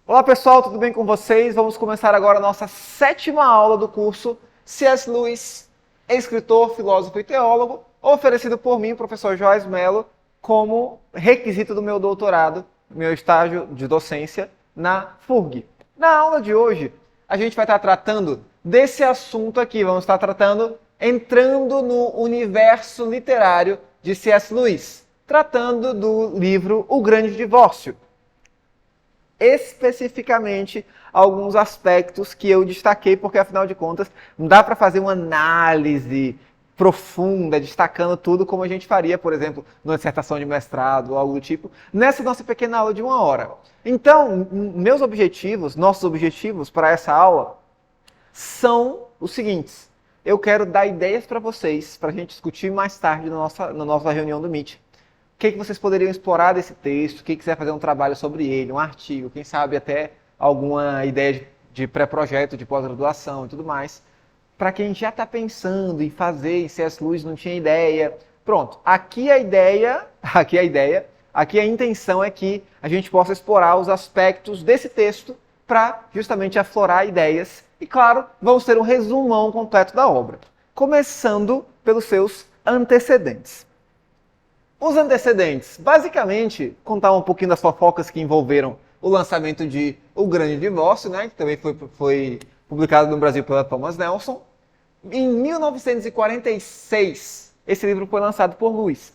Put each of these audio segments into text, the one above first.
Olá pessoal, tudo bem com vocês? Vamos começar agora a nossa 7ª aula do curso C.S. Lewis, escritor, filósofo e teólogo, oferecido por mim, professor Joás Mello, como requisito do meu doutorado, meu estágio de docência na FURG. Na aula de hoje, a gente vai estar tratando desse assunto aqui, vamos estar entrando no universo literário de C.S. Lewis, tratando do livro O Grande Divórcio. Especificamente alguns aspectos que eu destaquei, porque afinal de contas não dá para fazer uma análise profunda, destacando tudo como a gente faria, por exemplo, numa dissertação de mestrado ou algo do tipo, nessa nossa pequena aula de 1 hora. Então, nossos objetivos para essa aula são os seguintes. Eu quero dar ideias para vocês, para a gente discutir mais tarde na nossa reunião do Meet. O que vocês poderiam explorar desse texto, quem quiser fazer um trabalho sobre ele, um artigo, quem sabe até alguma ideia de pré-projeto, de pós-graduação e tudo mais, para quem já está pensando em fazer, e C.S. Lewis não tinha ideia. Pronto, aqui a intenção é que a gente possa explorar os aspectos desse texto para justamente aflorar ideias. E claro, vamos ter um resumão completo da obra, começando pelos seus antecedentes. Os antecedentes, basicamente, contar um pouquinho das fofocas que envolveram o lançamento de O Grande Divórcio, né, que também foi publicado no Brasil pela Thomas Nelson. Em 1946, esse livro foi lançado por Lewis.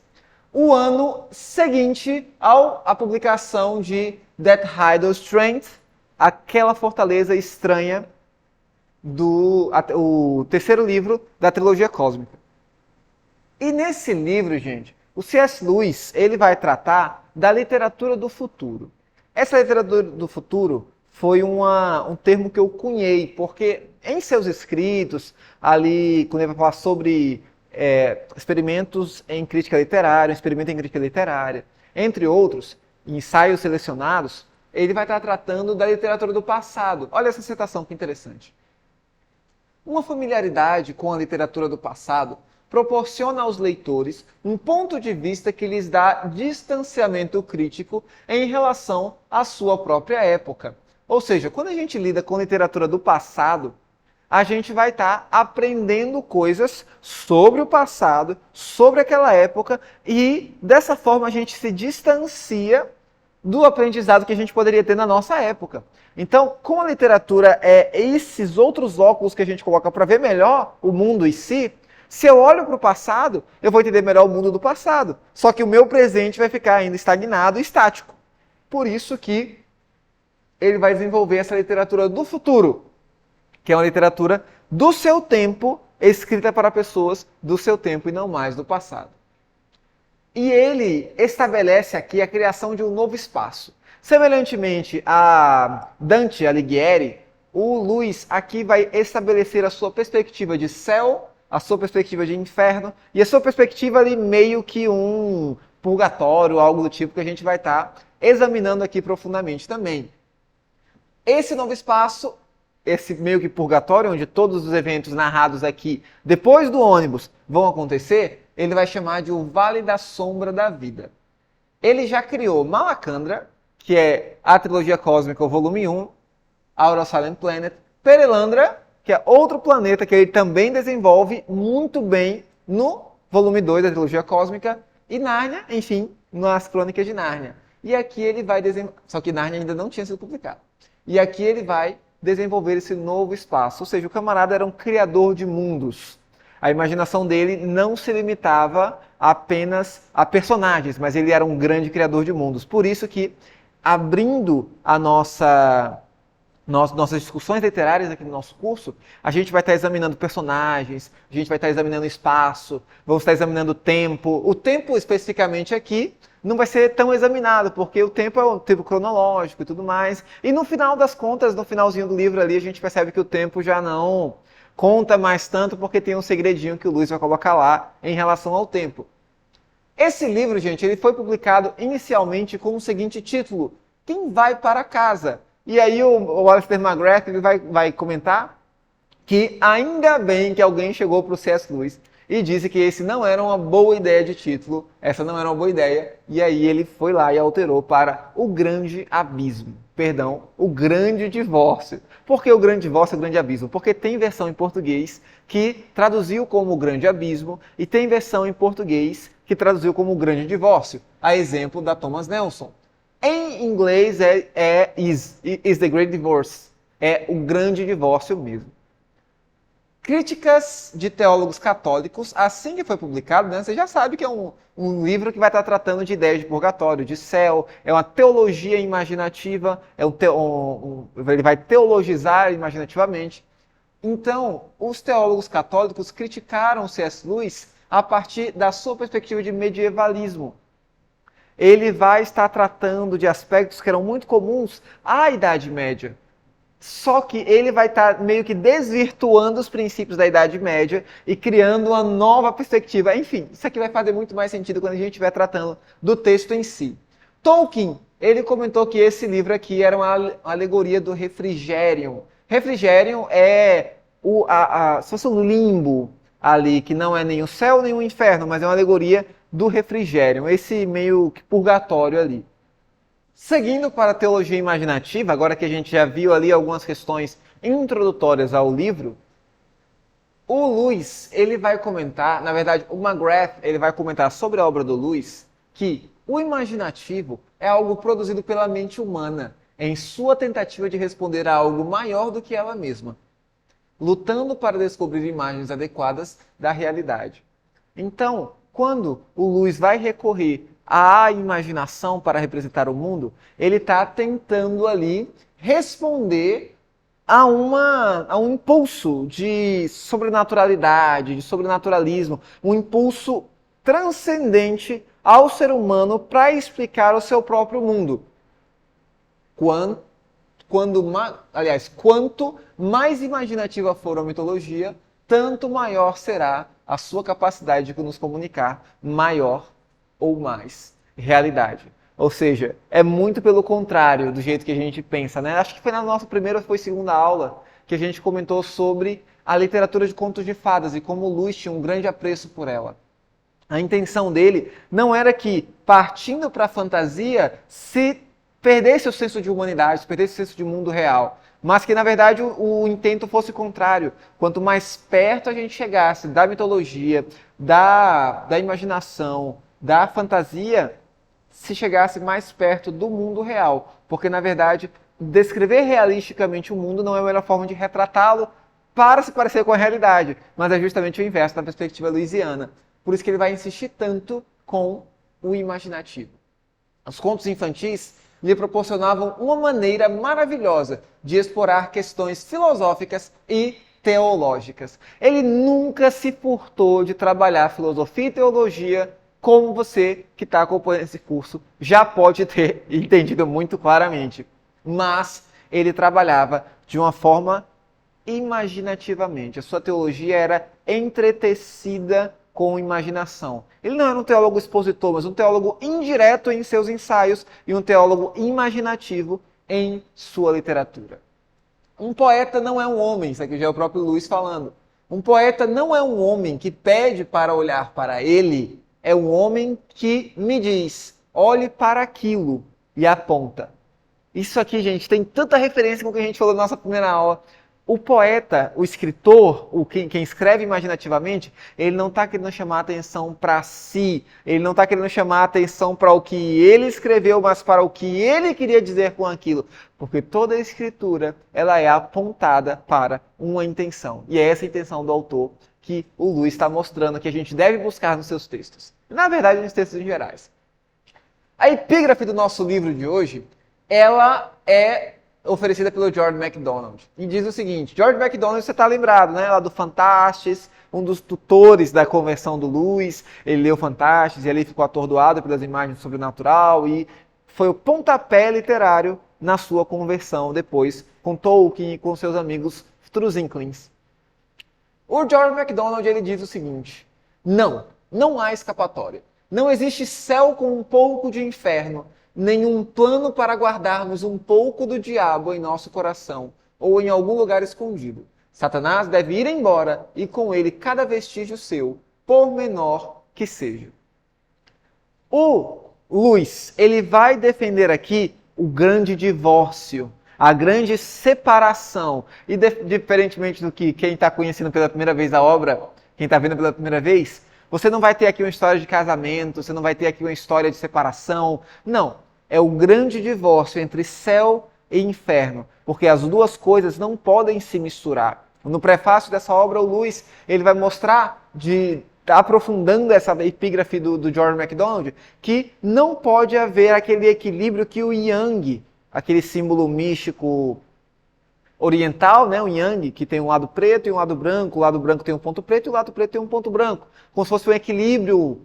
O ano seguinte à publicação de That Idle Strength, aquela fortaleza estranha, o terceiro livro da trilogia cósmica. E nesse livro, gente, o C.S. Lewis, ele vai tratar da literatura do futuro. Essa literatura do futuro foi um termo que eu cunhei, porque em seus escritos, ali, quando ele vai falar sobre experimentos em crítica literária, experimento em crítica literária, entre outros, ensaios selecionados, ele vai estar tratando da literatura do passado. Olha essa citação que interessante. Uma familiaridade com a literatura do passado proporciona aos leitores um ponto de vista que lhes dá distanciamento crítico em relação à sua própria época. Ou seja, quando a gente lida com literatura do passado, a gente vai estar aprendendo coisas sobre o passado, sobre aquela época, e dessa forma a gente se distancia do aprendizado que a gente poderia ter na nossa época. Então, como a literatura é esses outros óculos que a gente coloca para ver melhor o mundo em si, se eu olho para o passado, eu vou entender melhor o mundo do passado. Só que o meu presente vai ficar ainda estagnado e estático. Por isso que ele vai desenvolver essa literatura do futuro, que é uma literatura do seu tempo, escrita para pessoas do seu tempo e não mais do passado. E ele estabelece aqui a criação de um novo espaço. Semelhantemente a Dante Alighieri, o Lewis aqui vai estabelecer a sua perspectiva de céu, a sua perspectiva de inferno e a sua perspectiva ali meio que um purgatório, algo do tipo que a gente vai estar examinando aqui profundamente também. Esse novo espaço, esse meio que purgatório, onde todos os eventos narrados aqui depois do ônibus vão acontecer, ele vai chamar de o Vale da Sombra da Vida. Ele já criou Malacandra, que é a trilogia cósmica, o volume 1, Out of Silent Planet, Perelandra, que é outro planeta que ele também desenvolve muito bem no volume 2 da trilogia cósmica, e Nárnia, enfim, nas Crônicas de Nárnia. E aqui ele vai desenvolver, só que Nárnia ainda não tinha sido publicado. E aqui ele vai desenvolver esse novo espaço, ou seja, o camarada era um criador de mundos. A imaginação dele não se limitava apenas a personagens, mas ele era um grande criador de mundos. Por isso que, abrindo a nossas discussões literárias aqui no nosso curso, a gente vai estar examinando personagens, a gente vai estar examinando espaço, vamos estar examinando tempo. O tempo, especificamente aqui, não vai ser tão examinado, porque o tempo é o tempo cronológico e tudo mais. E no final das contas, no finalzinho do livro ali, a gente percebe que o tempo já não conta mais tanto, porque tem um segredinho que o Lewis vai colocar lá em relação ao tempo. Esse livro, gente, ele foi publicado inicialmente com o seguinte título: Quem vai para casa? E aí o Alistair McGrath ele vai comentar que ainda bem que alguém chegou para o C.S. Lewis e disse que esse não era uma boa ideia de título, essa não era uma boa ideia, e aí ele foi lá e alterou para O Grande Abismo. Perdão, o grande divórcio. Por que o grande divórcio e o grande abismo? Porque tem versão em português que traduziu como o grande abismo e tem versão em português que traduziu como o grande divórcio. A exemplo da Thomas Nelson. Em inglês is the great divorce. É o grande divórcio mesmo. Críticas de teólogos católicos, assim que foi publicado, né, você já sabe que é um livro que vai estar tratando de ideias de purgatório, de céu, é uma teologia imaginativa, ele vai teologizar imaginativamente. Então, os teólogos católicos criticaram C.S. Lewis a partir da sua perspectiva de medievalismo. Ele vai estar tratando de aspectos que eram muito comuns à Idade Média. Só que ele vai estar meio que desvirtuando os princípios da Idade Média e criando uma nova perspectiva. Enfim, isso aqui vai fazer muito mais sentido quando a gente estiver tratando do texto em si. Tolkien, ele comentou que esse livro aqui era uma alegoria do refrigério. Refrigério é se fosse um limbo ali, que não é nem o céu nem o inferno, mas é uma alegoria do refrigério, esse meio que purgatório ali. Seguindo para a teologia imaginativa, agora que a gente já viu ali algumas questões introdutórias ao livro, o Lewis, ele vai comentar, na verdade, o McGrath, ele vai comentar sobre a obra do Lewis, que o imaginativo é algo produzido pela mente humana, em sua tentativa de responder a algo maior do que ela mesma, lutando para descobrir imagens adequadas da realidade. Então, quando o Lewis vai recorrer à imaginação para representar o mundo, ele está tentando ali responder a um impulso de sobrenaturalidade, de sobrenaturalismo, um impulso transcendente ao ser humano para explicar o seu próprio mundo. Quanto mais imaginativa for a mitologia, tanto maior será a sua capacidade de nos comunicar maior ou mais realidade. Ou seja, é muito pelo contrário do jeito que a gente pensa, né? Acho que foi na nossa primeira ou foi segunda aula que a gente comentou sobre a literatura de contos de fadas e como o Lewis tinha um grande apreço por ela. A intenção dele não era que, partindo para a fantasia, se perdesse o senso de humanidade, se perdesse o senso de mundo real, mas que, na verdade, o intento fosse contrário. Quanto mais perto a gente chegasse da mitologia, da imaginação, da fantasia, se chegasse mais perto do mundo real. Porque, na verdade, descrever realisticamente o mundo não é a melhor forma de retratá-lo para se parecer com a realidade, mas é justamente o inverso da perspectiva louisiana. Por isso que ele vai insistir tanto com o imaginativo. Os contos infantis lhe proporcionavam uma maneira maravilhosa de explorar questões filosóficas e teológicas. Ele nunca se furtou de trabalhar filosofia e teologia, como você que está acompanhando esse curso já pode ter entendido muito claramente. Mas ele trabalhava de uma forma imaginativamente. A sua teologia era entretecida com imaginação. Ele não era um teólogo expositor, mas um teólogo indireto em seus ensaios e um teólogo imaginativo em sua literatura. Um poeta não é um homem, isso aqui já é o próprio Lewis falando. Um poeta não é um homem que pede para olhar para ele, é um homem que me diz, olhe para aquilo e aponta. Isso aqui, gente, tem tanta referência com o que a gente falou na nossa primeira aula. O poeta, o escritor, quem escreve imaginativamente, ele não está querendo chamar a atenção para si, ele não está querendo chamar a atenção para o que ele escreveu, mas para o que ele queria dizer com aquilo. Porque toda a escritura, ela é apontada para uma intenção. E é essa a intenção do autor que o Lewis está mostrando que a gente deve buscar nos seus textos. Na verdade, nos textos em gerais. A epígrafe do nosso livro de hoje, ela é oferecida pelo George MacDonald. E diz o seguinte, George MacDonald, você está lembrado, né? Lá do Fantastes, um dos tutores da conversão do Lewis, ele leu Fantastes e ali ficou atordoado pelas imagens do sobrenatural e foi o pontapé literário na sua conversão depois, com Tolkien e com seus amigos futuros Inklings. O George MacDonald, ele diz o seguinte, não há escapatória. Não existe céu com um pouco de inferno, nenhum plano para guardarmos um pouco do diabo em nosso coração ou em algum lugar escondido. Satanás deve ir embora e com ele cada vestígio seu, por menor que seja. O Lewis, ele vai defender aqui o grande divórcio, a grande separação. E diferentemente do que quem está conhecendo pela primeira vez a obra, quem está vendo pela primeira vez, você não vai ter aqui uma história de casamento, você não vai ter aqui uma história de separação. Não, é o grande divórcio entre céu e inferno, porque as duas coisas não podem se misturar. No prefácio dessa obra, o Lewis ele vai mostrar, aprofundando essa epígrafe do George MacDonald, que não pode haver aquele equilíbrio que o Yang, aquele símbolo místico oriental, né, o Yang, que tem um lado preto e um lado branco, o lado branco tem um ponto preto e o lado preto tem um ponto branco, como se fosse um equilíbrio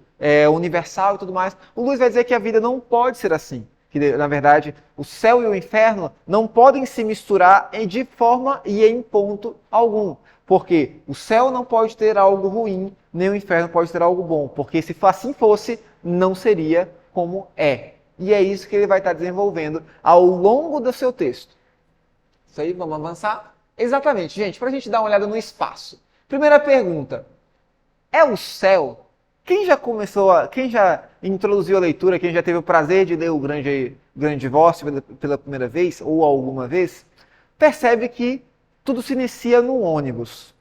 universal e tudo mais. O Lewis vai dizer que a vida não pode ser assim. Que, na verdade, o céu e o inferno não podem se misturar de forma e em ponto algum. Porque o céu não pode ter algo ruim, nem o inferno pode ter algo bom. Porque se assim fosse, não seria como é. E é isso que ele vai estar desenvolvendo ao longo do seu texto. Isso aí, vamos avançar? Exatamente, gente, para a gente dar uma olhada no espaço. Primeira pergunta, é o céu? Quem já introduziu a leitura, quem já teve o prazer de ler o Grande Divórcio pela primeira vez, ou alguma vez, percebe que tudo se inicia no ônibus.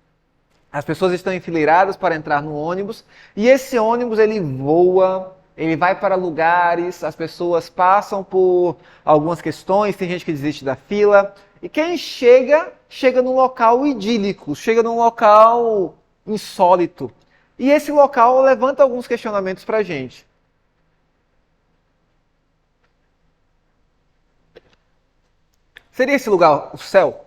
As pessoas estão enfileiradas para entrar no ônibus, e esse ônibus ele voa, ele vai para lugares, as pessoas passam por algumas questões, tem gente que desiste da fila, e quem chega num local idílico, chega num local insólito. E esse local levanta alguns questionamentos para a gente. Seria esse lugar o céu?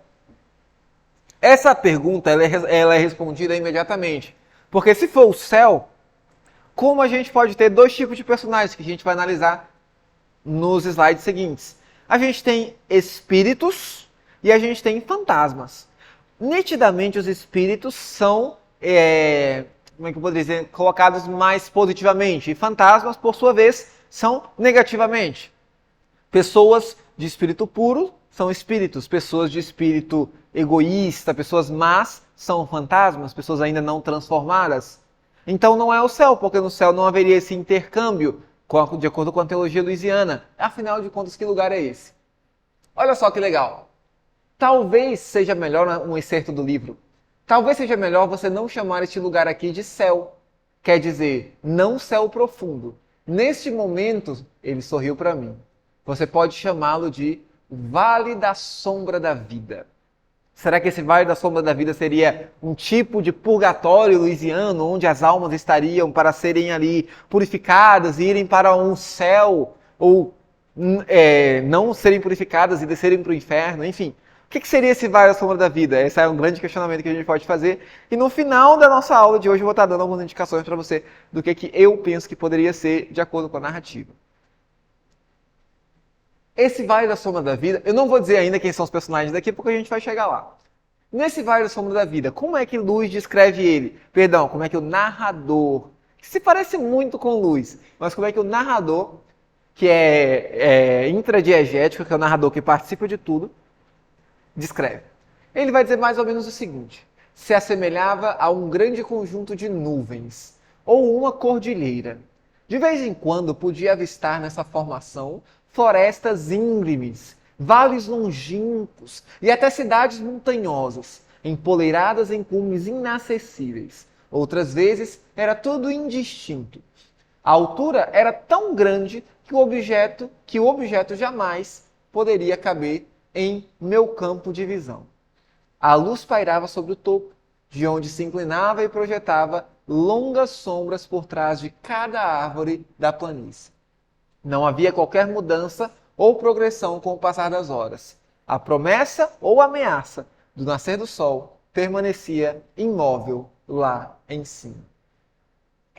Essa pergunta ela é respondida imediatamente. Porque se for o céu, como a gente pode ter dois tipos de personagens que a gente vai analisar nos slides seguintes? A gente tem espíritos e a gente tem fantasmas. Nitidamente os espíritos são... como é que eu poderia dizer, colocados mais positivamente. E fantasmas, por sua vez, são negativamente. Pessoas de espírito puro são espíritos. Pessoas de espírito egoísta, pessoas más, são fantasmas. Pessoas ainda não transformadas. Então não é o céu, porque no céu não haveria esse intercâmbio, de acordo com a teologia louisiana. Afinal de contas, que lugar é esse? Olha só que legal. Talvez seja melhor um excerto do livro. Talvez seja melhor você não chamar este lugar aqui de céu. Quer dizer, não céu profundo. Neste momento, ele sorriu para mim. Você pode chamá-lo de Vale da Sombra da Vida. Será que esse Vale da Sombra da Vida seria um tipo de purgatório louisiano, onde as almas estariam para serem ali purificadas e irem para um céu, ou não serem purificadas e descerem para o inferno, enfim. O que seria esse Vale da Sombra da Vida? Esse é um grande questionamento que a gente pode fazer. E no final da nossa aula de hoje eu vou estar dando algumas indicações para você do que eu penso que poderia ser de acordo com a narrativa. Esse Vale da Sombra da Vida, eu não vou dizer ainda quem são os personagens daqui, porque a gente vai chegar lá. Nesse Vale da Sombra da Vida, como é que Lewis descreve ele? Perdão, como é que o narrador, que se parece muito com Lewis, mas como é que o narrador, que é intradiegético, que é o narrador que participa de tudo, descreve. Ele vai dizer mais ou menos o seguinte: se assemelhava a um grande conjunto de nuvens, ou uma cordilheira. De vez em quando podia avistar nessa formação florestas íngremes, vales longínquos e até cidades montanhosas, empoleiradas em cumes inacessíveis. Outras vezes era tudo indistinto. A altura era tão grande que o objeto jamais poderia caber em meu campo de visão. A luz pairava sobre o topo, de onde se inclinava e projetava longas sombras por trás de cada árvore da planície. Não havia qualquer mudança ou progressão com o passar das horas. A promessa ou ameaça do nascer do sol permanecia imóvel lá em cima.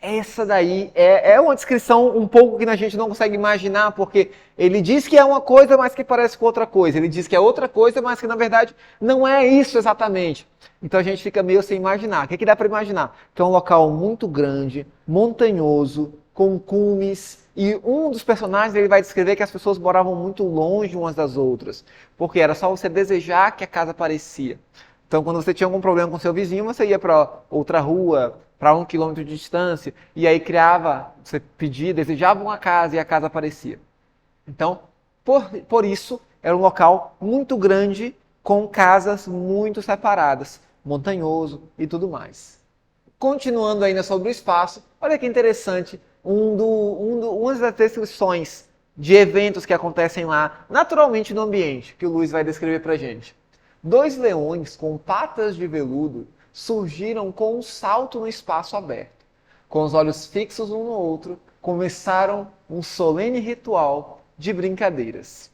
Essa daí é uma descrição um pouco que a gente não consegue imaginar, porque ele diz que é uma coisa, mas que parece com outra coisa. Ele diz que é outra coisa, mas que na verdade não é isso exatamente. Então a gente fica meio sem imaginar. O que dá para imaginar? Que é um local muito grande, montanhoso, com cumes, e um dos personagens ele vai descrever que as pessoas moravam muito longe umas das outras, porque era só você desejar que a casa aparecia. Então, quando você tinha algum problema com seu vizinho, você ia para outra rua, para 1 quilômetro de distância, e aí você pedia, desejava uma casa e a casa aparecia. Então, Por isso, era um local muito grande, com casas muito separadas, montanhoso e tudo mais. Continuando ainda sobre o espaço, olha que interessante, uma das descrições de eventos que acontecem lá, naturalmente no ambiente, que o Luiz vai descrever pra gente. 2 leões com patas de veludo surgiram com um salto no espaço aberto. Com os olhos fixos um no outro, começaram um solene ritual de brincadeiras.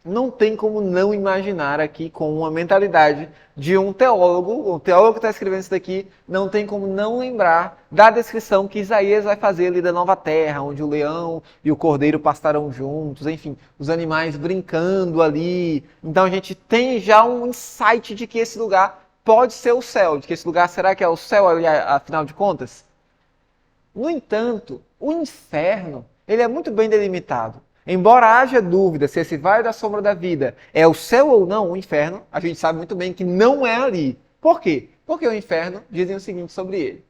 Não tem como não imaginar aqui com uma mentalidade de um teólogo, o teólogo que está escrevendo isso daqui, não tem como não lembrar da descrição que Isaías vai fazer ali da nova terra, onde o leão e o cordeiro pastarão juntos, enfim, os animais brincando ali. Então a gente tem já um insight de que esse lugar pode ser o céu, de que esse lugar será que é o céu ali, afinal de contas? No entanto, o inferno, ele é muito bem delimitado. Embora haja dúvida se esse vale da sombra da vida é o céu ou não, o inferno, a gente sabe muito bem que não é ali. Por quê? Porque o inferno dizem o seguinte sobre ele.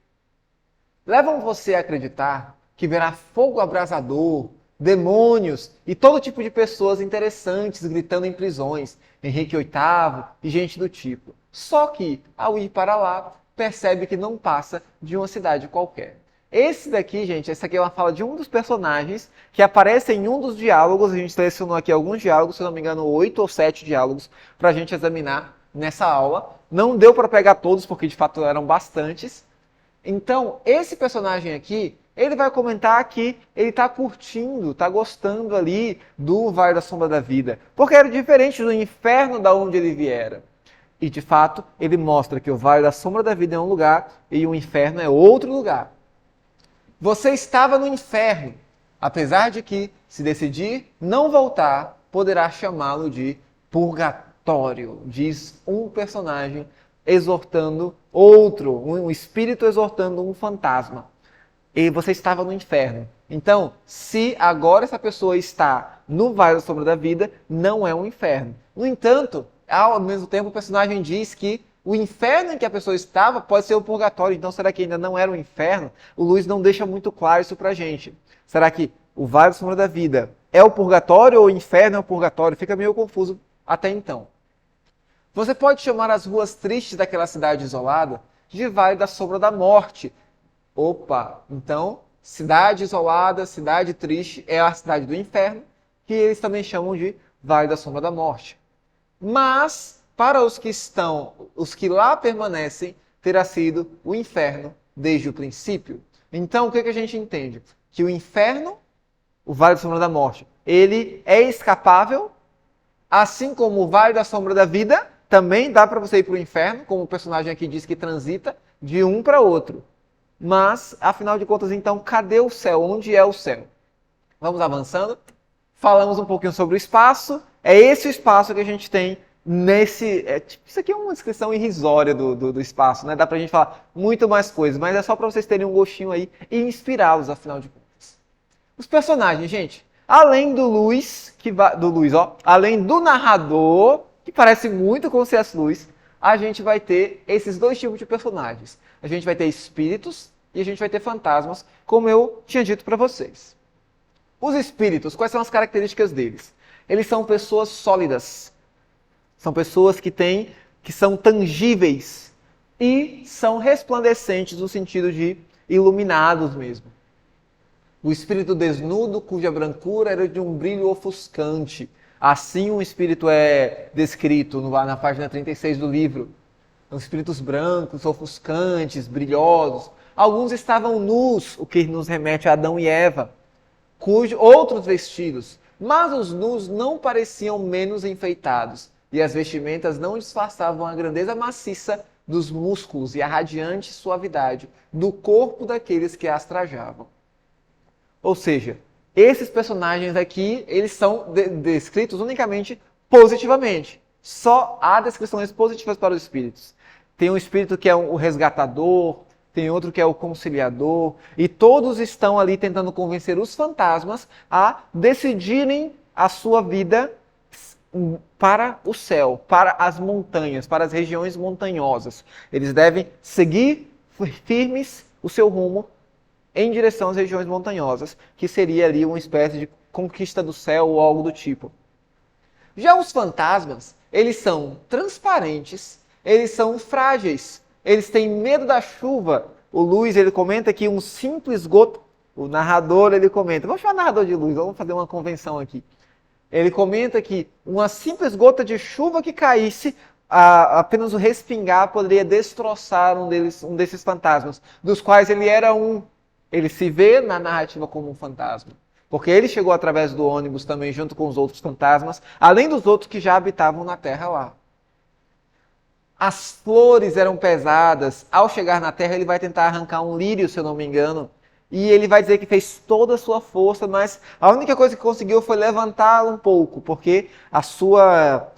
Levam você a acreditar que verá fogo abrasador, demônios e todo tipo de pessoas interessantes gritando em prisões, Henrique VIII e gente do tipo. Só que, ao ir para lá, percebe que não passa de uma cidade qualquer. Esse daqui, gente, essa aqui é uma fala de um dos personagens que aparece em um dos diálogos. A gente selecionou aqui alguns diálogos, se não me engano, 8 ou 7 diálogos para a gente examinar nessa aula. Não deu para pegar todos, porque de fato eram bastantes. Então, esse personagem aqui, ele vai comentar que ele está curtindo, está gostando ali do Vale da Sombra da Vida, porque era diferente do inferno da onde ele viera. E de fato, ele mostra que o Vale da Sombra da Vida é um lugar e o inferno é outro lugar. Você estava no inferno, apesar de que, se decidir não voltar, poderá chamá-lo de purgatório, diz um personagem exortando outro, um espírito exortando um fantasma. E você estava no inferno. Então, se agora essa pessoa está no Vale da Sombra da Vida, não é um inferno. No entanto, ao mesmo tempo, o personagem diz que o inferno em que a pessoa estava pode ser o purgatório. Então, será que ainda não era um inferno? O Luiz não deixa muito claro isso pra gente. Será que o Vale da Sombra da Vida é o purgatório ou o inferno é o purgatório? Fica meio confuso até então. Você pode chamar as ruas tristes daquela cidade isolada de Vale da Sombra da Morte. Opa, então, cidade isolada, cidade triste é a cidade do inferno, que eles também chamam de Vale da Sombra da Morte. Mas, para os que lá permanecem, terá sido o inferno desde o princípio. Então, o que a gente entende? Que o inferno, o Vale da Sombra da Morte, ele é escapável, assim como o Vale da Sombra da Vida, também dá para você ir para o inferno, como o personagem aqui diz que transita de um para outro. Mas, afinal de contas, então, cadê o céu? Onde é o céu? Vamos avançando. Falamos um pouquinho sobre o espaço. É esse o espaço que a gente tem nesse... isso aqui é uma descrição irrisória do espaço, né? Dá pra gente falar muito mais coisas, mas é só para vocês terem um gostinho aí e inspirá-los, afinal de contas. Os personagens, gente, além do Luiz, além do narrador, que parece muito com o C.S. Lewis, a gente vai ter esses dois tipos de personagens. A gente vai ter espíritos e a gente vai ter fantasmas, como eu tinha dito para vocês. Os espíritos, quais são as características deles? Eles são pessoas sólidas. São pessoas que são tangíveis e são resplandecentes no sentido de iluminados mesmo. O espírito desnudo, cuja brancura era de um brilho ofuscante. Assim um espírito é descrito na página 36 do livro. São espíritos brancos, ofuscantes, brilhosos. Alguns estavam nus, o que nos remete a Adão e Eva, outros vestidos. Mas os nus não pareciam menos enfeitados, e as vestimentas não disfarçavam a grandeza maciça dos músculos e a radiante suavidade do corpo daqueles que as trajavam. Ou seja, esses personagens aqui, eles são descritos unicamente positivamente. Só há descrições positivas para os espíritos. Tem um espírito que é o resgatador, tem outro que é o conciliador, e todos estão ali tentando convencer os fantasmas a decidirem a sua vida para o céu, para as montanhas, para as regiões montanhosas. Eles devem seguir firmes o seu rumo em direção às regiões montanhosas, que seria ali uma espécie de conquista do céu ou algo do tipo. Já os fantasmas, eles são transparentes, eles são frágeis, eles têm medo da chuva. O Luiz, ele comenta que um simples gota, o narrador, ele comenta, vamos chamar narrador de Luiz, vamos fazer uma convenção aqui. Ele comenta que uma simples gota de chuva que caísse, apenas o respingar poderia destroçar um desses fantasmas, dos quais ele era um. Ele se vê na narrativa como um fantasma. Porque ele chegou através do ônibus também, junto com os outros fantasmas, além dos outros que já habitavam na Terra lá. As flores eram pesadas. Ao chegar na Terra, ele vai tentar arrancar um lírio, se eu não me engano. E ele vai dizer que fez toda a sua força, mas a única coisa que conseguiu foi levantá-lo um pouco, porque a sua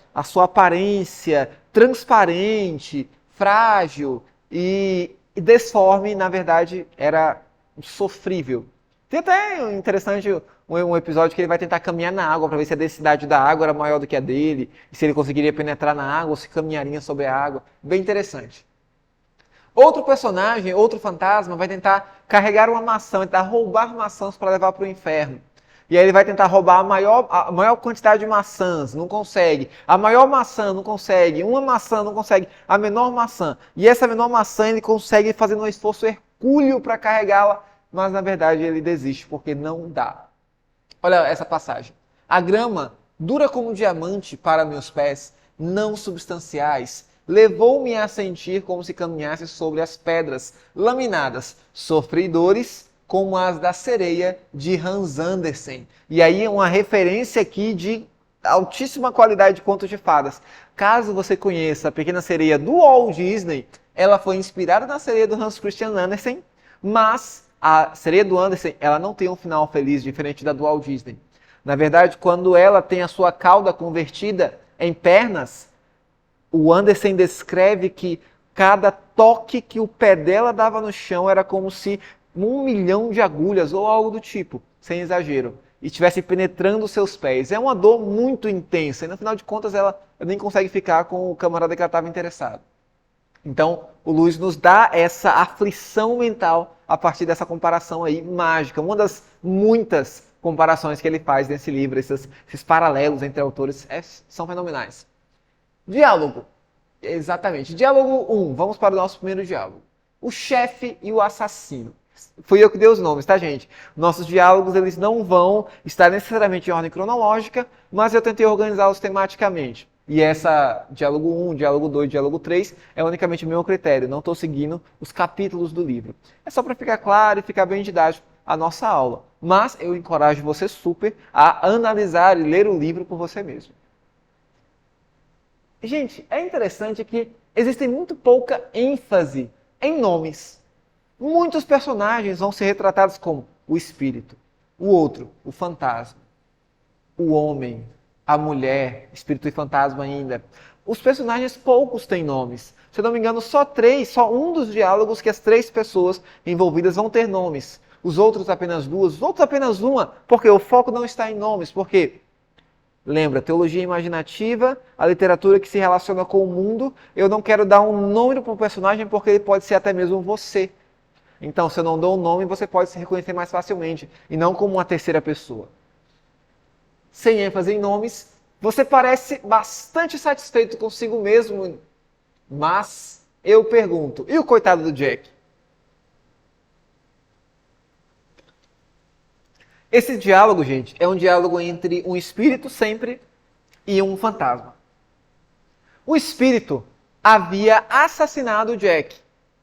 aparência transparente, frágil e desforme, na verdade, era sofrível. Tem até interessante um episódio que ele vai tentar caminhar na água para ver se a densidade da água era maior do que a dele, e se ele conseguiria penetrar na água ou se caminharia sobre a água. Bem interessante. Outro personagem, outro fantasma, vai tentar carregar uma maçã, tentar roubar maçãs para levar para o inferno. E aí ele vai tentar roubar a maior quantidade de maçãs, não consegue. A maior maçã não consegue, uma maçã não consegue, a menor maçã. E essa menor maçã ele consegue fazendo um esforço hercúleo para carregá-la, mas na verdade ele desiste porque não dá. Olha essa passagem. A grama, dura como um diamante para meus pés, não substanciais, levou-me a sentir como se caminhasse sobre as pedras laminadas, sofredores como as da sereia de Hans Andersen. E aí uma referência aqui de altíssima qualidade de contos de fadas. Caso você conheça a Pequena Sereia do Walt Disney, ela foi inspirada na sereia do Hans Christian Andersen, mas a sereia do Andersen, ela não tem um final feliz, diferente da do Walt Disney. Na verdade, quando ela tem a sua cauda convertida em pernas, o Andersen descreve que cada toque que o pé dela dava no chão era como se 1.000.000 de agulhas ou algo do tipo, sem exagero, e estivesse penetrando os seus pés. É uma dor muito intensa e no final de contas ela nem consegue ficar com o camarada que ela estava interessado. Então, o Luiz nos dá essa aflição mental a partir dessa comparação aí mágica, uma das muitas comparações que ele faz nesse livro, esses paralelos entre autores são fenomenais. Diálogo. Exatamente. Diálogo 1. Vamos para o nosso primeiro diálogo. O chefe e o assassino. Fui eu que dei os nomes, tá, gente? Nossos diálogos, eles não vão estar necessariamente em ordem cronológica, mas eu tentei organizá-los tematicamente. E essa diálogo 1, diálogo 2, diálogo 3 é unicamente o meu critério. Não estou seguindo os capítulos do livro. É só para ficar claro e ficar bem didático a nossa aula. Mas eu encorajo você super a analisar e ler o livro por você mesmo. Gente, é interessante que existe muito pouca ênfase em nomes. Muitos personagens vão ser retratados como o espírito, o outro, o fantasma, o homem, a mulher, espírito e fantasma ainda. Os personagens poucos têm nomes. Se eu não me engano, só um dos diálogos que as 3 pessoas envolvidas vão ter nomes. Os outros apenas 2, os outros apenas uma, porque o foco não está em nomes, porque lembra, teologia imaginativa, a literatura que se relaciona com o mundo, eu não quero dar um nome para o personagem porque ele pode ser até mesmo você. Então, se eu não dou um nome, você pode se reconhecer mais facilmente, e não como uma terceira pessoa. Sem ênfase em nomes, você parece bastante satisfeito consigo mesmo, mas eu pergunto, e o coitado do Jack? Esse diálogo, gente, é um diálogo entre um espírito sempre e um fantasma. O espírito havia assassinado o Jack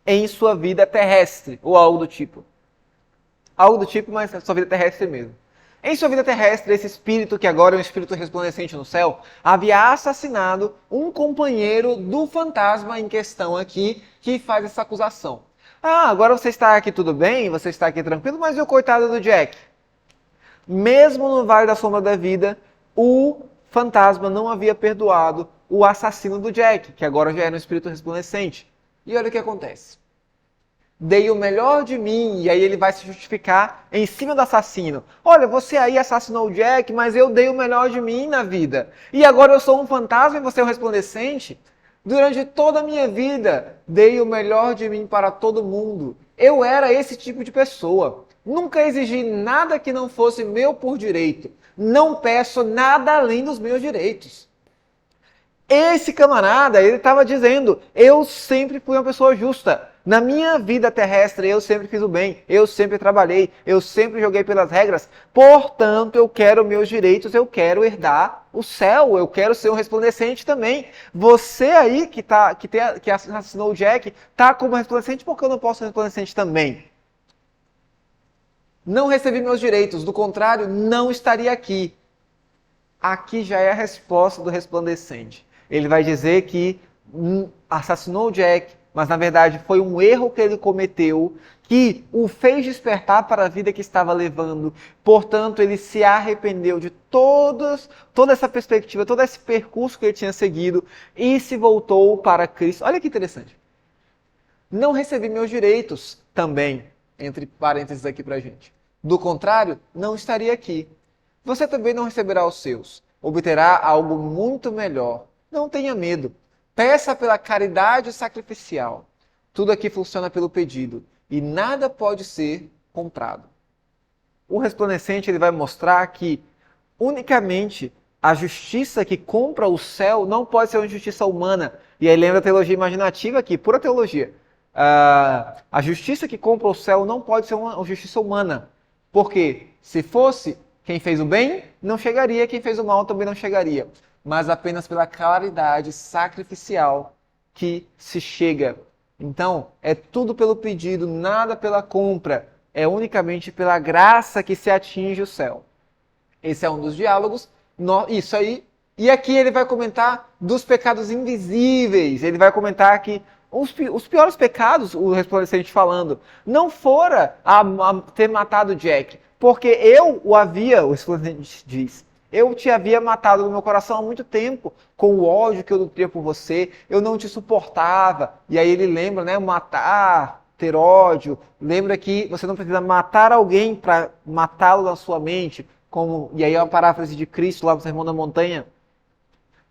em sua vida terrestre, ou algo do tipo. Algo do tipo, mas sua vida terrestre mesmo. Em sua vida terrestre, esse espírito, que agora é um espírito resplandecente no céu, havia assassinado um companheiro do fantasma em questão aqui, que faz essa acusação. Ah, agora você está aqui tudo bem, você está aqui tranquilo, mas e o coitado do Jack? Mesmo no Vale da Sombra da Vida, o fantasma não havia perdoado o assassino do Jack, que agora já era um espírito resplandecente. E olha o que acontece. Dei o melhor de mim, e aí ele vai se justificar em cima do assassino. Olha, você aí assassinou o Jack, mas eu dei o melhor de mim na vida. E agora eu sou um fantasma e você é um resplandecente? Durante toda a minha vida, dei o melhor de mim para todo mundo. Eu era esse tipo de pessoa. Nunca exigi nada que não fosse meu por direito. não peço nada além dos meus direitos. Esse camarada, ele estava dizendo, eu sempre fui uma pessoa justa. Na minha vida terrestre, eu sempre fiz o bem, eu sempre trabalhei, eu sempre joguei pelas regras. Portanto, eu quero meus direitos, eu quero herdar o céu, eu quero ser um resplandecente também. Você aí que assassinou o Jack, tá como resplandecente, por que eu não posso ser resplandecente também? Não recebi meus direitos, do contrário, não estaria aqui. Aqui já é a resposta do resplandecente. Ele vai dizer que assassinou o Jack, mas na verdade foi um erro que ele cometeu, que o fez despertar para a vida que estava levando. Portanto, ele se arrependeu de toda essa perspectiva, todo esse percurso que ele tinha seguido e se voltou para Cristo. Olha que interessante. Não recebi meus direitos também, entre parênteses aqui para a gente. Do contrário, não estaria aqui. Você também não receberá os seus. Obterá algo muito melhor. Não tenha medo. Peça pela caridade sacrificial. Tudo aqui funciona pelo pedido. E nada pode ser comprado. O resplandecente ele vai mostrar que unicamente a justiça que compra o céu não pode ser uma justiça humana. E aí lembra a teologia imaginativa aqui, pura teologia. A justiça que compra o céu não pode ser uma justiça humana. Porque se fosse, quem fez o bem não chegaria, quem fez o mal também não chegaria. Mas apenas pela caridade sacrificial que se chega. Então, é tudo pelo pedido, nada pela compra. É unicamente pela graça que se atinge o céu. Esse é um dos diálogos. Isso aí. E aqui ele vai comentar dos pecados invisíveis. Ele vai comentar que os piores pecados, o resplandecente falando, não fora a ter matado Jack. Porque o resplandecente diz, eu te havia matado no meu coração há muito tempo, com o ódio que eu nutria por você, eu não te suportava. E aí ele lembra, né, matar, ter ódio. Lembra que você não precisa matar alguém para matá-lo na sua mente. E aí é uma paráfrase de Cristo lá no Sermão da Montanha.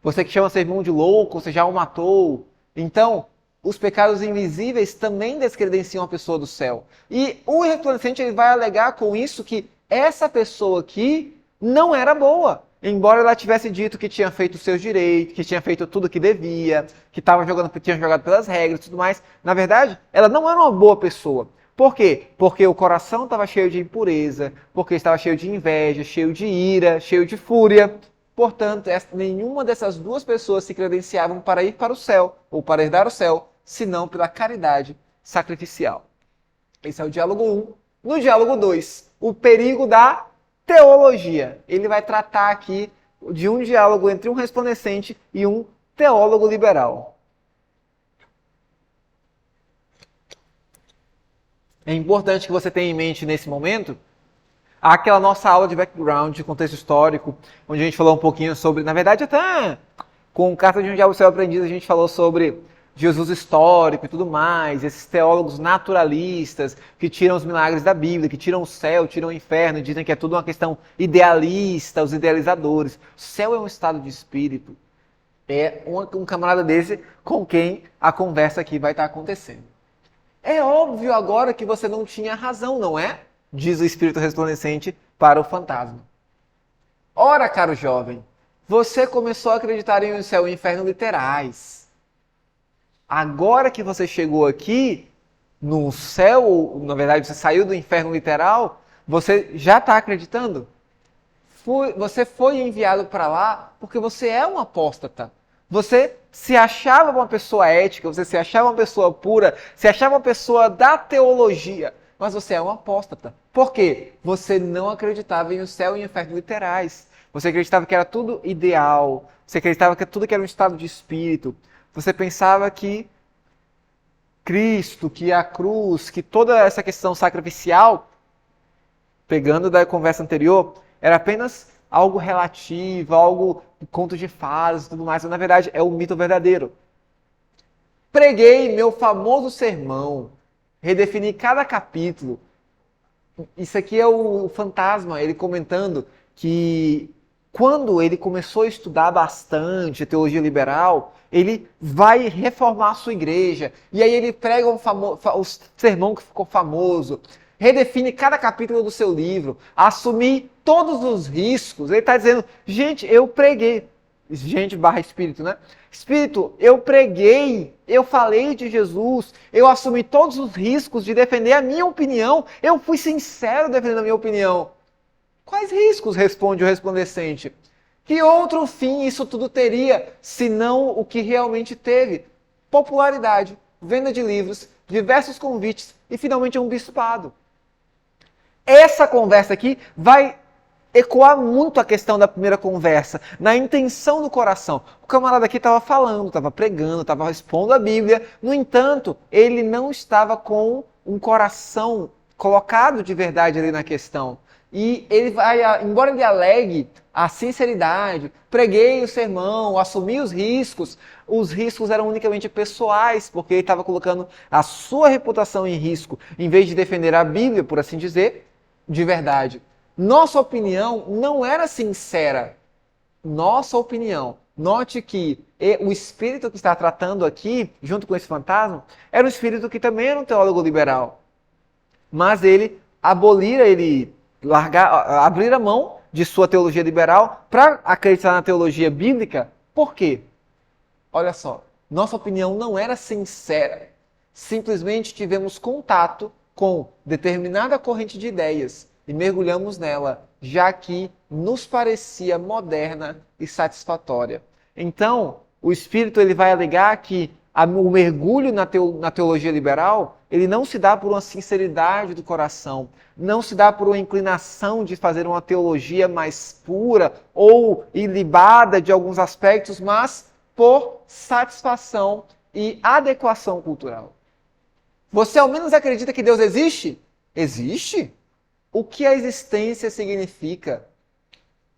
Você que chama seu irmão de louco, você já o matou. Então, os pecados invisíveis também descredenciam a pessoa do céu. E o resplandecente ele vai alegar com isso que essa pessoa aqui não era boa. Embora ela tivesse dito que tinha feito os seus direitos, que tinha feito tudo o que devia, que tinha jogado pelas regras e tudo mais. Na verdade, ela não era uma boa pessoa. Por quê? Porque o coração estava cheio de impureza, porque estava cheio de inveja, cheio de ira, cheio de fúria. Portanto, nenhuma dessas duas pessoas se credenciavam para ir para o céu, ou para herdar o céu, senão pela caridade sacrificial. Esse é o diálogo 1. No diálogo 2, o perigo da teologia. Ele vai tratar aqui de um diálogo entre um resplandecente e um teólogo liberal. É importante que você tenha em mente nesse momento aquela nossa aula de background, de contexto histórico, onde a gente falou um pouquinho sobre, na verdade até com Carta de um Diabo Céu Aprendiz, a gente falou sobre Jesus histórico e tudo mais, esses teólogos naturalistas que tiram os milagres da Bíblia, que tiram o céu, tiram o inferno, e dizem que é tudo uma questão idealista, os idealizadores. O céu é um estado de espírito. É um camarada desse com quem a conversa aqui vai estar acontecendo. É óbvio agora que você não tinha razão, não é? Diz o espírito resplandecente para o fantasma. Ora, caro jovem, você começou a acreditar em um céu e inferno literais. Agora que você chegou aqui, no céu, na verdade você saiu do inferno literal, você já está acreditando? Você foi enviado para lá porque você é um apóstata. Você se achava uma pessoa ética, você se achava uma pessoa pura, se achava uma pessoa da teologia, mas você é um apóstata. Por quê? Você não acreditava em o céu e o inferno literais. Você acreditava que era tudo ideal, você acreditava que tudo que era um estado de espírito. Você pensava que Cristo, que a cruz, que toda essa questão sacrificial, pegando da conversa anterior, era apenas algo relativo, algo conto de fadas e tudo mais. Mas, na verdade, é o mito verdadeiro. Preguei meu famoso sermão, redefini cada capítulo. Isso aqui é o fantasma, ele comentando que quando ele começou a estudar bastante a teologia liberal, ele vai reformar a sua igreja. E aí ele prega o sermão que ficou famoso. Redefine cada capítulo do seu livro. Assumi todos os riscos. Ele está dizendo, gente, eu preguei. Gente barra espírito, né? Espírito, eu preguei, eu falei de Jesus, eu assumi todos os riscos de defender a minha opinião, eu fui sincero defendendo a minha opinião. Quais riscos? Responde o resplandecente. Que outro fim isso tudo teria, senão o que realmente teve? Popularidade, venda de livros, diversos convites e finalmente um bispado. Essa conversa aqui vai ecoar muito a questão da primeira conversa, na intenção do coração. O camarada aqui estava falando, estava pregando, estava expondo a Bíblia, no entanto, ele não estava com um coração colocado de verdade ali na questão. E ele vai, embora ele alegue a sinceridade, preguei o sermão, assumi os riscos eram unicamente pessoais, porque ele estava colocando a sua reputação em risco, em vez de defender a Bíblia, por assim dizer, de verdade. Nossa opinião não era sincera. Nossa opinião. Note que o espírito que está tratando aqui, junto com esse fantasma, era um espírito que também era um teólogo liberal. Mas ele abrir a mão de sua teologia liberal para acreditar na teologia bíblica. Por quê? Olha só, nossa opinião não era sincera. Simplesmente tivemos contato com determinada corrente de ideias e mergulhamos nela, já que nos parecia moderna e satisfatória. Então, o espírito ele vai alegar que o mergulho na teologia liberal, ele não se dá por uma sinceridade do coração, não se dá por uma inclinação de fazer uma teologia mais pura ou ilibada de alguns aspectos, mas por satisfação e adequação cultural. Você ao menos acredita que Deus existe? Existe? O que a existência significa?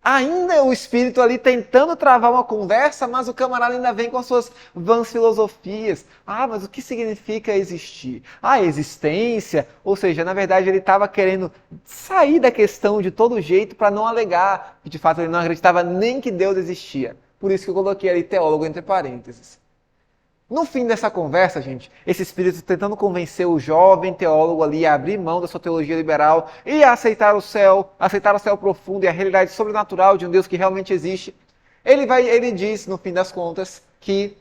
Ainda o espírito ali tentando travar uma conversa, mas o camarada ainda vem com as suas vãs filosofias. Ah, mas o que significa existir? Ah, existência? Ou seja, na verdade ele estava querendo sair da questão de todo jeito para não alegar que de fato ele não acreditava nem que Deus existia. Por isso que eu coloquei ali teólogo entre parênteses. No fim dessa conversa, gente, esse espírito tentando convencer o jovem teólogo ali a abrir mão da sua teologia liberal e a aceitar o céu profundo e a realidade sobrenatural de um Deus que realmente existe, ele diz, no fim das contas, que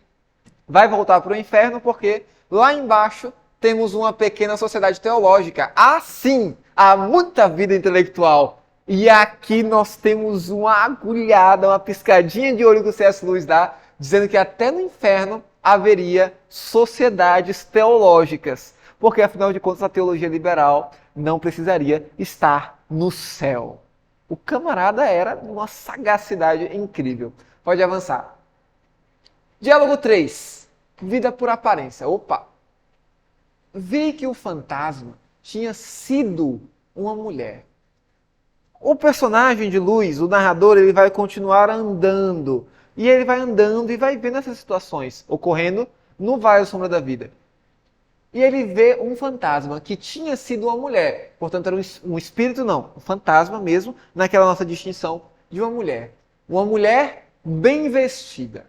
vai voltar para o inferno porque lá embaixo temos uma pequena sociedade teológica. Sim, há muita vida intelectual. E aqui nós temos uma agulhada, uma piscadinha de olho que o C.S. Lewis dá, dizendo que até no inferno haveria sociedades teológicas, porque afinal de contas a teologia liberal não precisaria estar no céu. O camarada era uma sagacidade incrível. Pode avançar. Diálogo 3. Vida por aparência. Opa! Vi que o fantasma tinha sido uma mulher. O personagem de Lewis, o narrador, ele vai continuar andando. E ele vai andando e vai vendo essas situações ocorrendo no Vale da Sombra da Vida. E ele vê um fantasma que tinha sido uma mulher. Portanto, era um espírito, não. Um fantasma mesmo, naquela nossa distinção de uma mulher. Uma mulher bem vestida.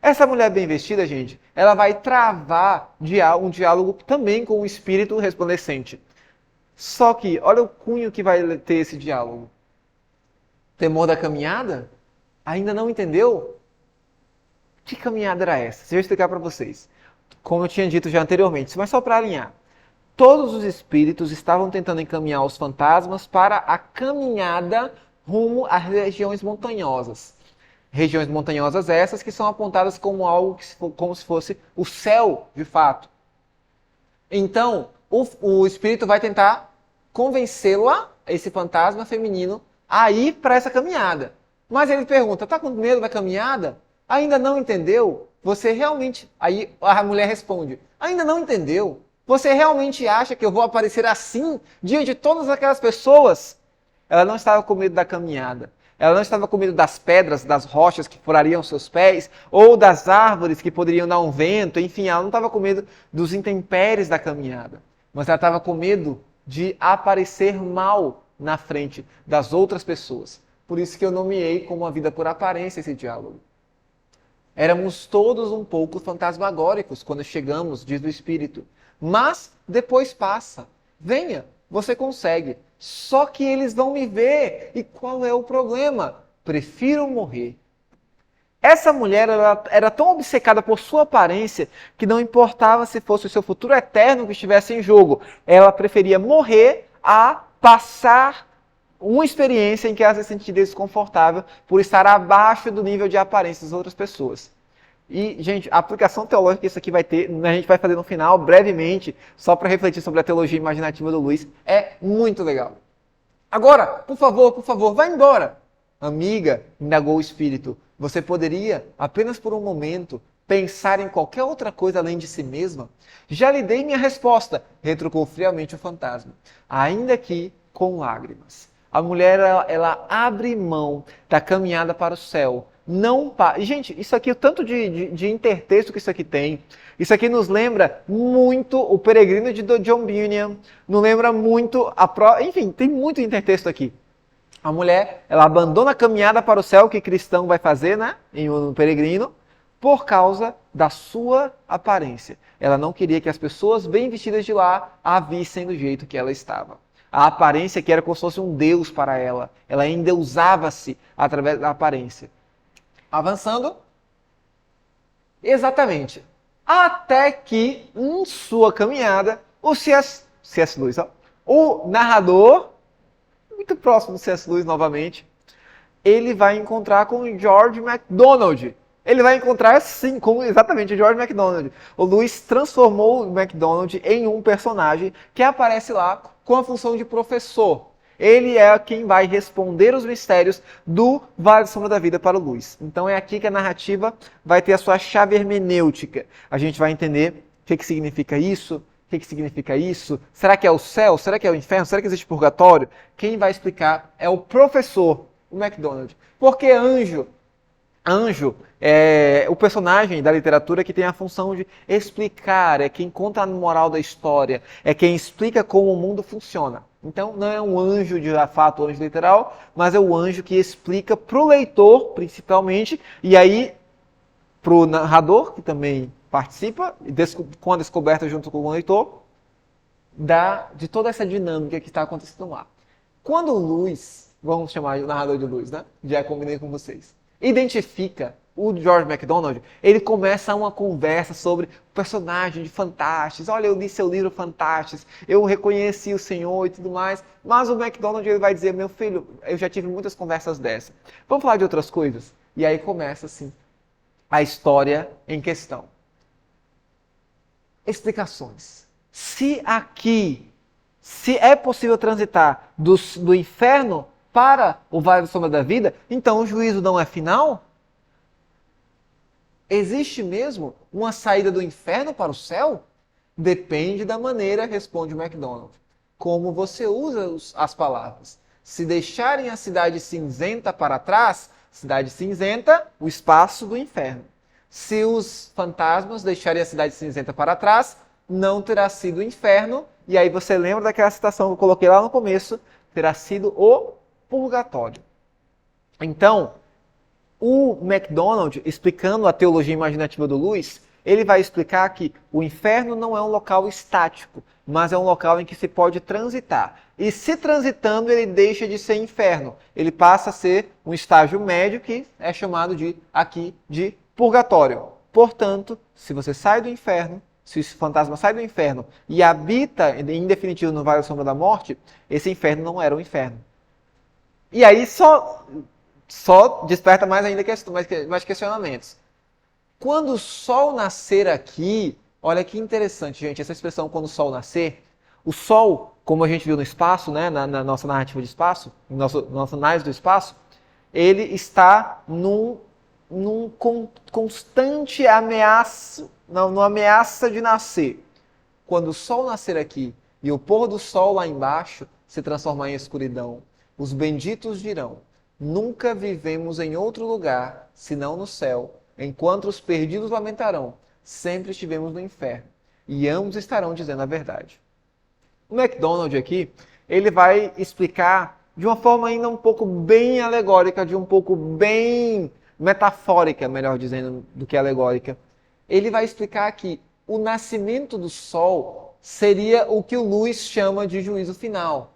Essa mulher bem vestida, gente, ela vai travar um diálogo também com o espírito resplandecente. Só que, olha o cunho que vai ter esse diálogo. Temor da caminhada? Ainda não entendeu? Que caminhada era essa? Deixa eu explicar para vocês. Como eu tinha dito já anteriormente, mas só para alinhar. Todos os espíritos estavam tentando encaminhar os fantasmas para a caminhada rumo às regiões montanhosas. Regiões montanhosas essas que são apontadas como algo como se fosse o céu, de fato. Então, o espírito vai tentar convencê-la, esse fantasma feminino, a ir para essa caminhada. Mas ele pergunta, tá com medo da caminhada? Ainda não entendeu? Você realmente... Aí a mulher responde, ainda não entendeu? Você realmente acha que eu vou aparecer assim, diante de todas aquelas pessoas? Ela não estava com medo da caminhada. Ela não estava com medo das pedras, das rochas que furariam seus pés, ou das árvores que poderiam dar um vento, enfim, ela não estava com medo dos intempéries da caminhada. Mas ela estava com medo de aparecer mal na frente das outras pessoas. Por isso que eu nomeei como a vida por aparência esse diálogo. Éramos todos um pouco fantasmagóricos quando chegamos, diz o Espírito. Mas depois passa. Venha, você consegue. Só que eles vão me ver. E qual é o problema? Prefiro morrer. Essa mulher ela era tão obcecada por sua aparência que não importava se fosse o seu futuro eterno que estivesse em jogo. Ela preferia morrer a passar uma experiência em que ela se sentiria desconfortável por estar abaixo do nível de aparência das outras pessoas. E, gente, a aplicação teológica que isso aqui vai ter, a gente vai fazer no final, brevemente, só para refletir sobre a teologia imaginativa do Luiz, é muito legal. Agora, por favor, vá embora. Amiga, indagou o espírito, você poderia, apenas por um momento, pensar em qualquer outra coisa além de si mesma? Já lhe dei minha resposta, retrucou friamente o fantasma, ainda que com lágrimas. A mulher, ela abre mão da caminhada para o céu. Não pa... Gente, isso aqui, o tanto de intertexto que isso aqui tem, isso aqui nos lembra muito o Peregrino de John Bunyan, nos lembra muito Enfim, tem muito intertexto aqui. A mulher, ela abandona a caminhada para o céu que cristão vai fazer, né, no Peregrino, por causa da sua aparência. Ela não queria que as pessoas bem vestidas de lá a vissem do jeito que ela estava. A aparência que era como se fosse um deus para ela. Ela endeusava-se através da aparência. Avançando. Exatamente. Até que, em sua caminhada, o C.S. Lewis, o narrador, muito próximo do C.S. Lewis novamente, ele vai encontrar com o George MacDonald. Ele vai encontrar, sim, com exatamente o George MacDonald. O Lewis transformou o MacDonald em um personagem que aparece lá com a função de professor. Ele é quem vai responder os mistérios do Vale da Sombra da Vida para o Lewis. Então é aqui que a narrativa vai ter a sua chave hermenêutica. A gente vai entender o que significa isso, o que significa isso? Será que é o céu? Será que é o inferno? Será que existe purgatório? Quem vai explicar é o professor, o MacDonald. Porque anjo é o personagem da literatura que tem a função de explicar, é quem conta a moral da história, é quem explica como o mundo funciona. Então não é um anjo de fato, um anjo literal, mas é o anjo que explica para o leitor, principalmente, e aí para o narrador, que também participa, com a descoberta junto com o leitor, de toda essa dinâmica que está acontecendo lá. Quando o Lewis, vamos chamar o narrador de Lewis, né? Já combinei com vocês, identifica o George MacDonald, ele começa uma conversa sobre o personagem de Fantastes. Olha, eu li seu livro Fantastes, eu reconheci o senhor e tudo mais. Mas o MacDonald ele vai dizer, meu filho, eu já tive muitas conversas dessas. Vamos falar de outras coisas? E aí começa assim a história em questão. Explicações. Se é possível transitar do inferno para o Vale da Sombra da Vida, então o juízo não é final? Existe mesmo uma saída do inferno para o céu? Depende da maneira, responde o MacDonald. Como você usa as palavras. Se deixarem a cidade cinzenta para trás, cidade cinzenta, o espaço do inferno. Se os fantasmas deixarem a cidade cinzenta para trás, não terá sido o inferno. E aí você lembra daquela citação que eu coloquei lá no começo, terá sido o purgatório. Então, o MacDonald, explicando a teologia imaginativa do Lewis, ele vai explicar que o inferno não é um local estático, mas é um local em que se pode transitar. E se transitando, ele deixa de ser inferno. Ele passa a ser um estágio médio que é chamado aqui de purgatório. Portanto, se você sai do inferno, se esse fantasma sai do inferno e habita em definitivo no Vale da Sombra da Morte, esse inferno não era um inferno. E aí só desperta mais ainda mais questionamentos. Quando o sol nascer aqui, olha que interessante, gente, essa expressão quando o sol nascer, o sol, como a gente viu no espaço, né, na nossa narrativa de espaço, no nosso análise do espaço, ele está num constante ameaça, numa ameaça de nascer. Quando o sol nascer aqui e o pôr do sol lá embaixo se transformar em escuridão, os benditos dirão, nunca vivemos em outro lugar, senão no céu, enquanto os perdidos lamentarão, sempre estivemos no inferno, e ambos estarão dizendo a verdade. O MacDonald aqui, ele vai explicar de uma forma ainda um pouco bem alegórica, de um pouco bem metafórica, melhor dizendo, do que alegórica. Ele vai explicar que o nascimento do sol seria o que o Lewis chama de juízo final.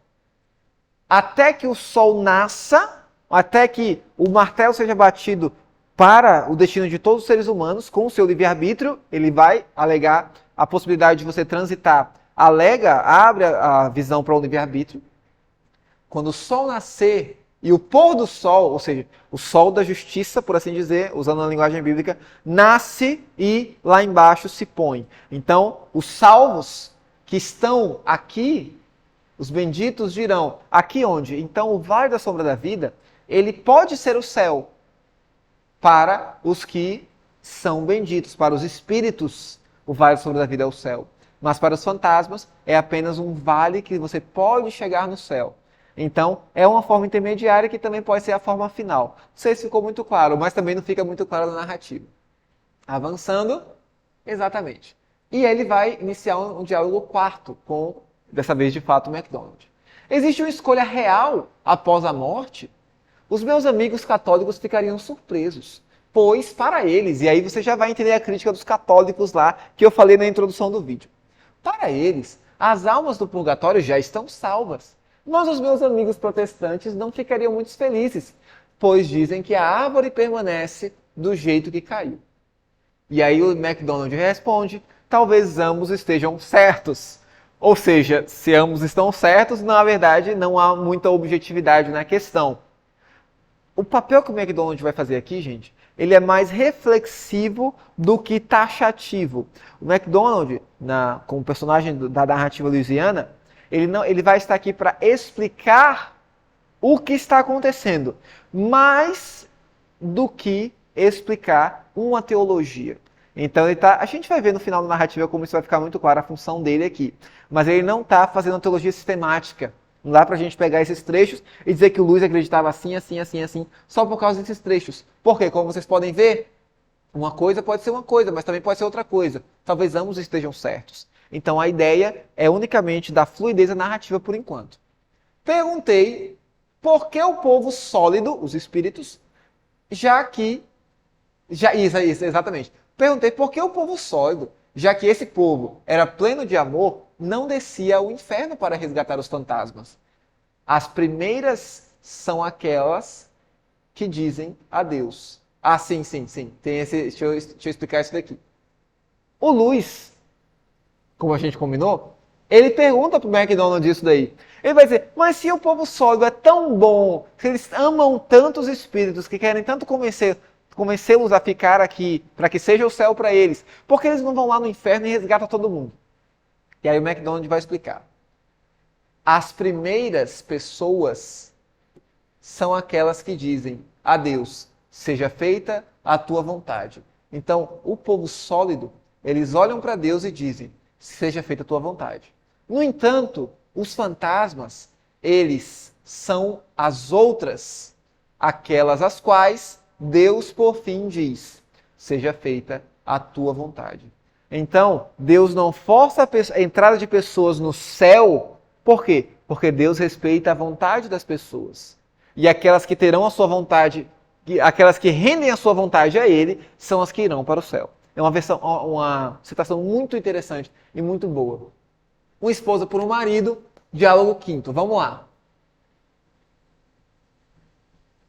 até que o sol nasça, até que o martelo seja batido para o destino de todos os seres humanos, com o seu livre-arbítrio, ele vai alegar a possibilidade de você transitar, abre a visão para o livre-arbítrio. Quando o sol nascer e o pôr do sol, ou seja, o sol da justiça, por assim dizer, usando a linguagem bíblica, nasce e lá embaixo se põe. Então, os salvos que estão aqui, os benditos dirão, aqui onde? Então, o vale da sombra da vida, ele pode ser o céu para os que são benditos, para os espíritos, o vale da sombra da vida é o céu. Mas para os fantasmas, é apenas um vale que você pode chegar no céu. Então, é uma forma intermediária que também pode ser a forma final. Não sei se ficou muito claro, mas também não fica muito claro na narrativa. Avançando, exatamente. E ele vai iniciar um diálogo quarto com, dessa vez de fato, o MacDonald. Existe uma escolha real após a morte? Os meus amigos católicos ficariam surpresos, pois para eles, e aí você já vai entender a crítica dos católicos lá, que eu falei na introdução do vídeo. Para eles, as almas do purgatório já estão salvas. Mas os meus amigos protestantes não ficariam muito felizes, pois dizem que a árvore permanece do jeito que caiu. E aí o MacDonald responde, talvez ambos estejam certos. Ou seja, se ambos estão certos, na verdade não há muita objetividade na questão. O papel que o MacDonald vai fazer aqui, gente, ele é mais reflexivo do que taxativo. O MacDonald, como personagem da narrativa louisiana, ele vai estar aqui para explicar o que está acontecendo, mais do que explicar uma teologia. Então a gente vai ver no final da narrativa como isso vai ficar muito claro a função dele aqui. Mas ele não está fazendo uma teologia sistemática. Não dá para a gente pegar esses trechos e dizer que o Luiz acreditava assim, assim, assim, assim, só por causa desses trechos. Porque, como vocês podem ver, uma coisa pode ser uma coisa, mas também pode ser outra coisa. Talvez ambos estejam certos. Então a ideia é unicamente da fluidez da narrativa por enquanto. Perguntei por que o povo sólido, os espíritos, exatamente. Perguntei por que o povo sólido, já que esse povo era pleno de amor, não descia ao inferno para resgatar os fantasmas. As primeiras são aquelas que dizem adeus. Ah, sim. Deixa eu explicar isso daqui. O Luiz, como a gente combinou, ele pergunta pro MacDonald isso daí. Ele vai dizer, mas se o povo sólido é tão bom, se eles amam tantos espíritos, que querem tanto convencê-los a ficar aqui, para que seja o céu para eles, por que eles não vão lá no inferno e resgatam todo mundo? E aí o MacDonald vai explicar. As primeiras pessoas são aquelas que dizem, adeus, seja feita a tua vontade. Então, o povo sólido, eles olham para Deus e dizem, seja feita a tua vontade. No entanto, os fantasmas, eles são as outras, aquelas às quais Deus por fim diz, seja feita a tua vontade. Então, Deus não força a entrada de pessoas no céu, por quê? Porque Deus respeita a vontade das pessoas. E aquelas que terão a sua vontade, aquelas que rendem a sua vontade a Ele, são as que irão para o céu. É uma citação muito interessante e muito boa. Uma esposa por um marido, diálogo quinto. Vamos lá.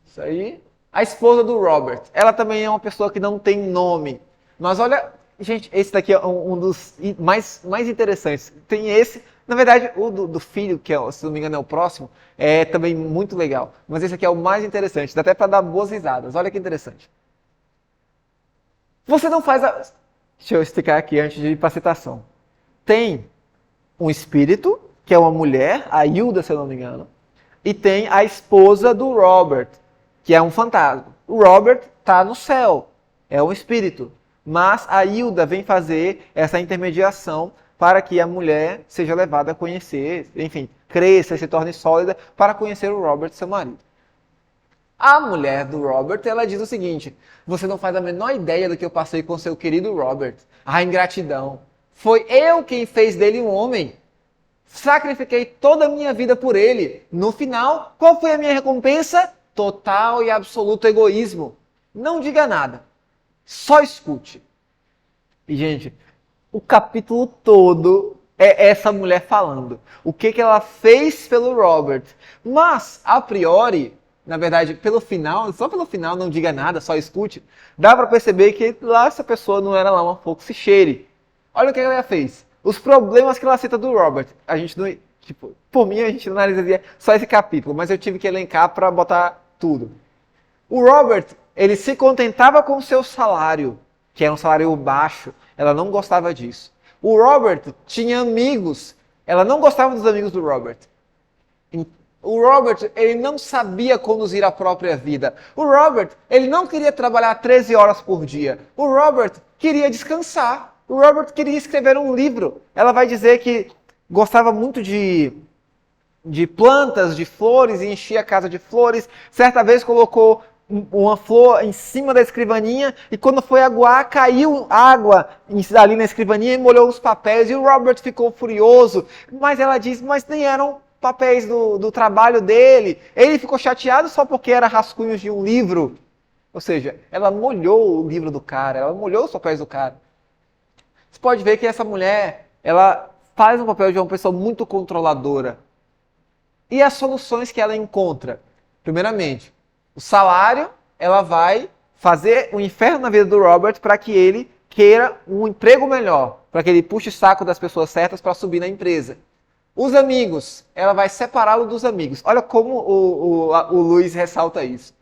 Isso aí. A esposa do Robert. Ela também é uma pessoa que não tem nome. Mas olha, gente, esse daqui é um dos mais interessantes. Tem esse, na verdade, o do filho, que se não me engano é o próximo, é também muito legal. Mas esse aqui é o mais interessante. Dá até para dar boas risadas. Olha que interessante. Você não faz a... Deixa eu explicar aqui antes de ir para a citação. Tem um espírito, que é uma mulher, a Hilda, se eu não me engano, e tem a esposa do Robert, que é um fantasma. O Robert está no céu, é um espírito. Mas a Hilda vem fazer essa intermediação para que a mulher seja levada a conhecer, enfim, cresça e se torne sólida para conhecer o Robert, seu marido. A mulher do Robert, ela diz o seguinte, você não faz a menor ideia do que eu passei com seu querido Robert. A ingratidão. Foi eu quem fez dele um homem. Sacrifiquei toda a minha vida por ele. No final, qual foi a minha recompensa? Total e absoluto egoísmo. Não diga nada. Só escute. E, gente, o capítulo todo é essa mulher falando. O que ela fez pelo Robert. Mas, a priori, na verdade, pelo final, só pelo final, não diga nada, só escute, dá pra perceber que lá essa pessoa não era lá uma foxicheire. Olha o que ela fez. Os problemas que ela cita do Robert. A gente não... Tipo, por mim, a gente não analisaria só esse capítulo, mas eu tive que elencar pra botar tudo. O Robert, ele se contentava com o seu salário, que era um salário baixo. Ela não gostava disso. O Robert tinha amigos. Ela não gostava dos amigos do Robert. O Robert, ele não sabia conduzir a própria vida. O Robert, ele não queria trabalhar 13 horas por dia. O Robert queria descansar. O Robert queria escrever um livro. Ela vai dizer que gostava muito de plantas, de flores, e enchia a casa de flores. Certa vez colocou uma flor em cima da escrivaninha e quando foi aguar, caiu água ali na escrivaninha e molhou os papéis. E o Robert ficou furioso. Mas ela diz, mas nem eram papéis do trabalho dele. Ele ficou chateado só porque era rascunhos de um livro. Ou seja, ela molhou o livro do cara, ela molhou os papéis do cara. Você pode ver que essa mulher, ela faz um papel de uma pessoa muito controladora. E as soluções que ela encontra? Primeiramente, o salário, ela vai fazer um inferno na vida do Robert para que ele queira um emprego melhor, para que ele puxe o saco das pessoas certas para subir na empresa. Os amigos, ela vai separá-lo dos amigos. Olha como o Luiz ressalta isso.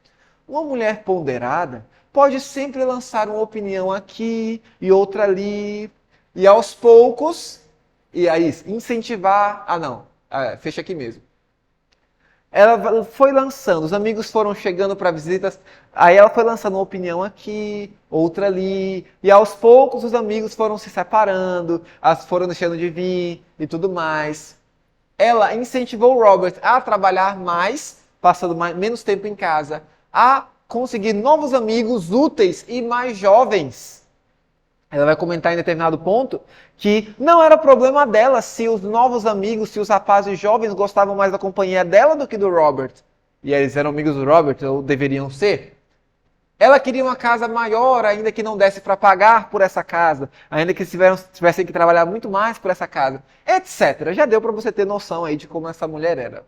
Uma mulher ponderada pode sempre lançar uma opinião aqui e outra ali, e aos poucos, e aí incentivar... fecha aqui mesmo. Ela foi lançando, os amigos foram chegando para visitas, aí ela foi lançando uma opinião aqui, outra ali, e aos poucos os amigos foram se separando, foram deixando de vir e tudo mais. Ela incentivou o Robert a trabalhar mais, passando menos tempo em casa, a conseguir novos amigos úteis e mais jovens. Ela vai comentar em determinado ponto que não era problema dela se os novos amigos, se os rapazes jovens gostavam mais da companhia dela do que do Robert. E eles eram amigos do Robert, ou deveriam ser. Ela queria uma casa maior, ainda que não desse para pagar por essa casa, ainda que tivessem que trabalhar muito mais por essa casa, etc. Já deu para você ter noção aí de como essa mulher era.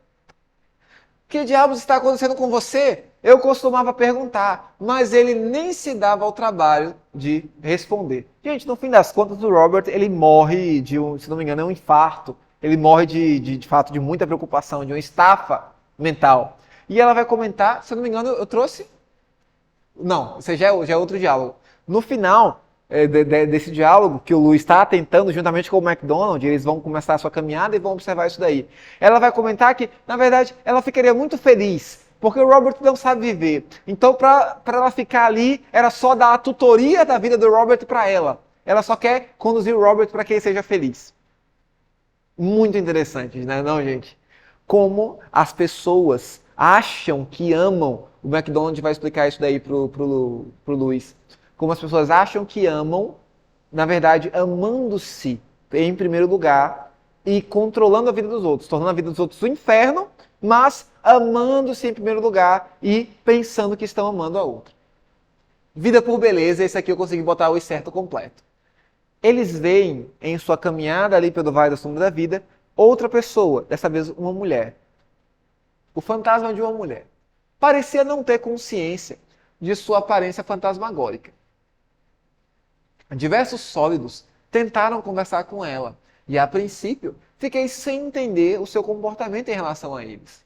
Que diabos está acontecendo com você? Eu costumava perguntar, mas ele nem se dava ao trabalho de responder. Gente, no fim das contas, o Robert, ele morre se não me engano, é um infarto. Ele morre de fato de muita preocupação, de uma estafa mental. E ela vai comentar, se eu não me engano, eu trouxe... Não, isso já é outro diálogo. No final desse diálogo, que o Lu está tentando, juntamente com o McDonald, eles vão começar a sua caminhada e vão observar isso daí. Ela vai comentar que, na verdade, ela ficaria muito feliz, porque o Robert não sabe viver. Então, para ela ficar ali, era só dar a tutoria da vida do Robert para ela. Ela só quer conduzir o Robert para que ele seja feliz. Muito interessante, né, não, gente? Como as pessoas acham que amam. O McDonald vai explicar isso daí pro Luiz. Como as pessoas acham que amam, na verdade, amando-se em primeiro lugar e controlando a vida dos outros, tornando a vida dos outros um inferno, mas amando-se em primeiro lugar e pensando que estão amando a outra. Vida por beleza, esse aqui eu consegui botar o excerto completo. Eles veem em sua caminhada ali pelo Vale da Sombra da Vida outra pessoa, dessa vez uma mulher. O fantasma de uma mulher. Parecia não ter consciência de sua aparência fantasmagórica. Diversos sólidos tentaram conversar com ela, e a princípio fiquei sem entender o seu comportamento em relação a eles.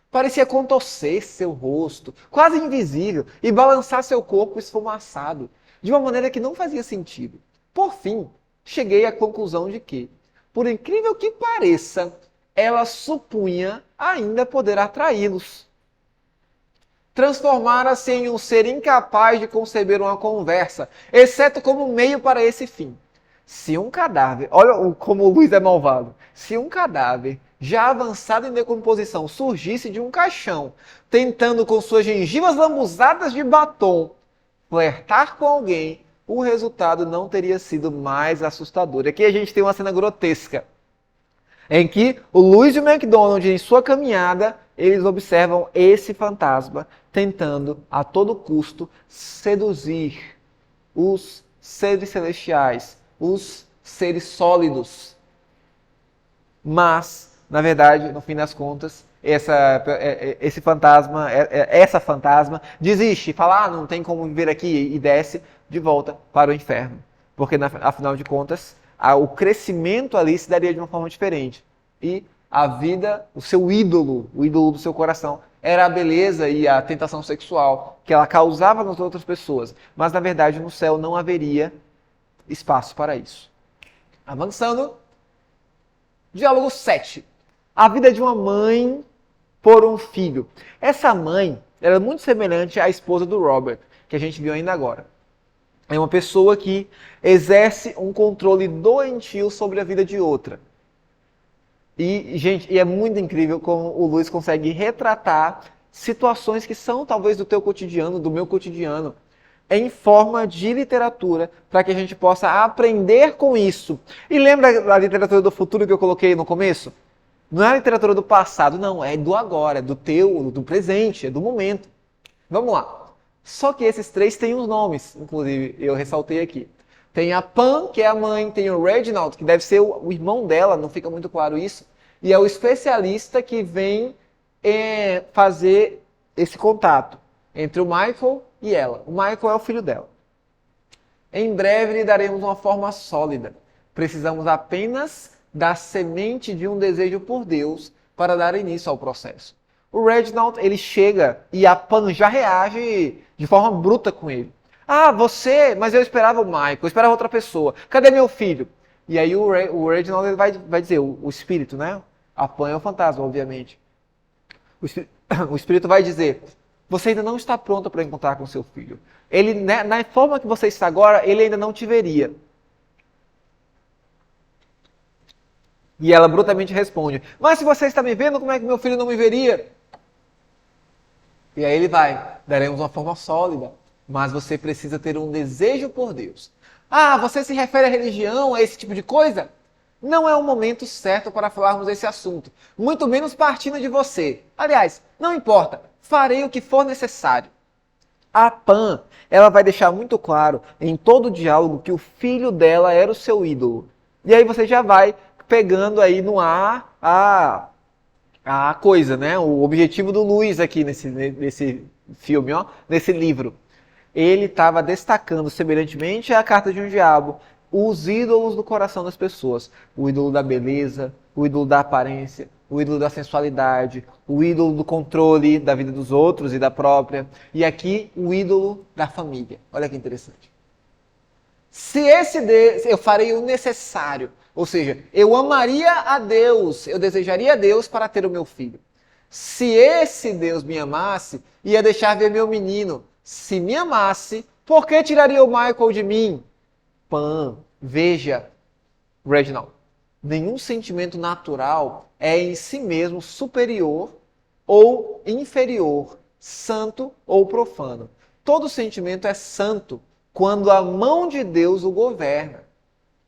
Parecia contorcer seu rosto, quase invisível, e balançar seu corpo esfumaçado, de uma maneira que não fazia sentido. Por fim, cheguei à conclusão de que, por incrível que pareça, ela supunha ainda poder atraí-los. Transformara-se em um ser incapaz de conceber uma conversa, exceto como meio para esse fim. Se um cadáver, olha como o Luiz é malvado, se um cadáver já avançado em decomposição surgisse de um caixão, tentando com suas gengivas lambuzadas de batom flertar com alguém, o resultado não teria sido mais assustador. Aqui a gente tem uma cena grotesca, em que o Luiz e o McDonald, em sua caminhada, eles observam esse fantasma tentando, a todo custo, seduzir os seres celestiais, os seres sólidos. Mas, na verdade, no fim das contas, esse fantasma, essa fantasma desiste e fala, não tem como viver aqui, e desce de volta para o inferno. Porque, afinal de contas, o crescimento ali se daria de uma forma diferente. E a vida, o seu ídolo, o ídolo do seu coração, era a beleza e a tentação sexual que ela causava nas outras pessoas. Mas, na verdade, no céu não haveria espaço para isso. Avançando. Diálogo 7. A vida de uma mãe por um filho. Essa mãe era muito semelhante à esposa do Robert, que a gente viu ainda agora. É uma pessoa que exerce um controle doentio sobre a vida de outra. E, gente, é muito incrível como o Lewis consegue retratar situações que são talvez do teu cotidiano, do meu cotidiano, em forma de literatura, para que a gente possa aprender com isso. E lembra da literatura do futuro que eu coloquei no começo? Não é a literatura do passado, não, é do agora, é do presente, é do momento. Vamos lá. Só que esses três têm uns nomes, inclusive eu ressaltei aqui. Tem a Pam, que é a mãe, tem o Reginald, que deve ser o irmão dela, não fica muito claro isso. E é o especialista que vem fazer esse contato entre o Michael e ela. O Michael é o filho dela. Em breve lhe daremos uma forma sólida. Precisamos apenas da semente de um desejo por Deus para dar início ao processo. O Reginald, ele chega e a Pam já reage de forma bruta com ele. Você, mas eu esperava o Michael, eu esperava outra pessoa. Cadê meu filho? E aí o Reginald ele vai dizer, o espírito, né? A Pam é o fantasma, obviamente. O espírito vai dizer, você ainda não está pronta para encontrar com seu filho. Ele, na forma que você está agora, ele ainda não te veria. E ela brutalmente responde, mas se você está me vendo, como é que meu filho não me veria? E aí ele vai, daremos uma forma sólida, mas você precisa ter um desejo por Deus. Você se refere à religião, a esse tipo de coisa? Não é o momento certo para falarmos desse assunto, muito menos partindo de você. Aliás, não importa, farei o que for necessário. A Pam, ela vai deixar muito claro em todo o diálogo que o filho dela era o seu ídolo. E aí você já vai pegando aí no ar a coisa, né? O objetivo do Lewis aqui nesse filme, nesse livro. Ele estava destacando, semelhantemente à Carta de um Diabo, os ídolos do coração das pessoas. O ídolo da beleza, o ídolo da aparência, o ídolo da sensualidade, o ídolo do controle da vida dos outros e da própria. E aqui, o ídolo da família. Olha que interessante. Se eu farei o necessário, ou seja, eu amaria a Deus, eu desejaria a Deus para ter o meu filho. Se esse Deus me amasse, ia deixar ver meu menino. Se me amasse, por que tiraria o Michael de mim? Pam, veja, Reginald, nenhum sentimento natural é em si mesmo superior ou inferior, santo ou profano. Todo sentimento é santo quando a mão de Deus o governa.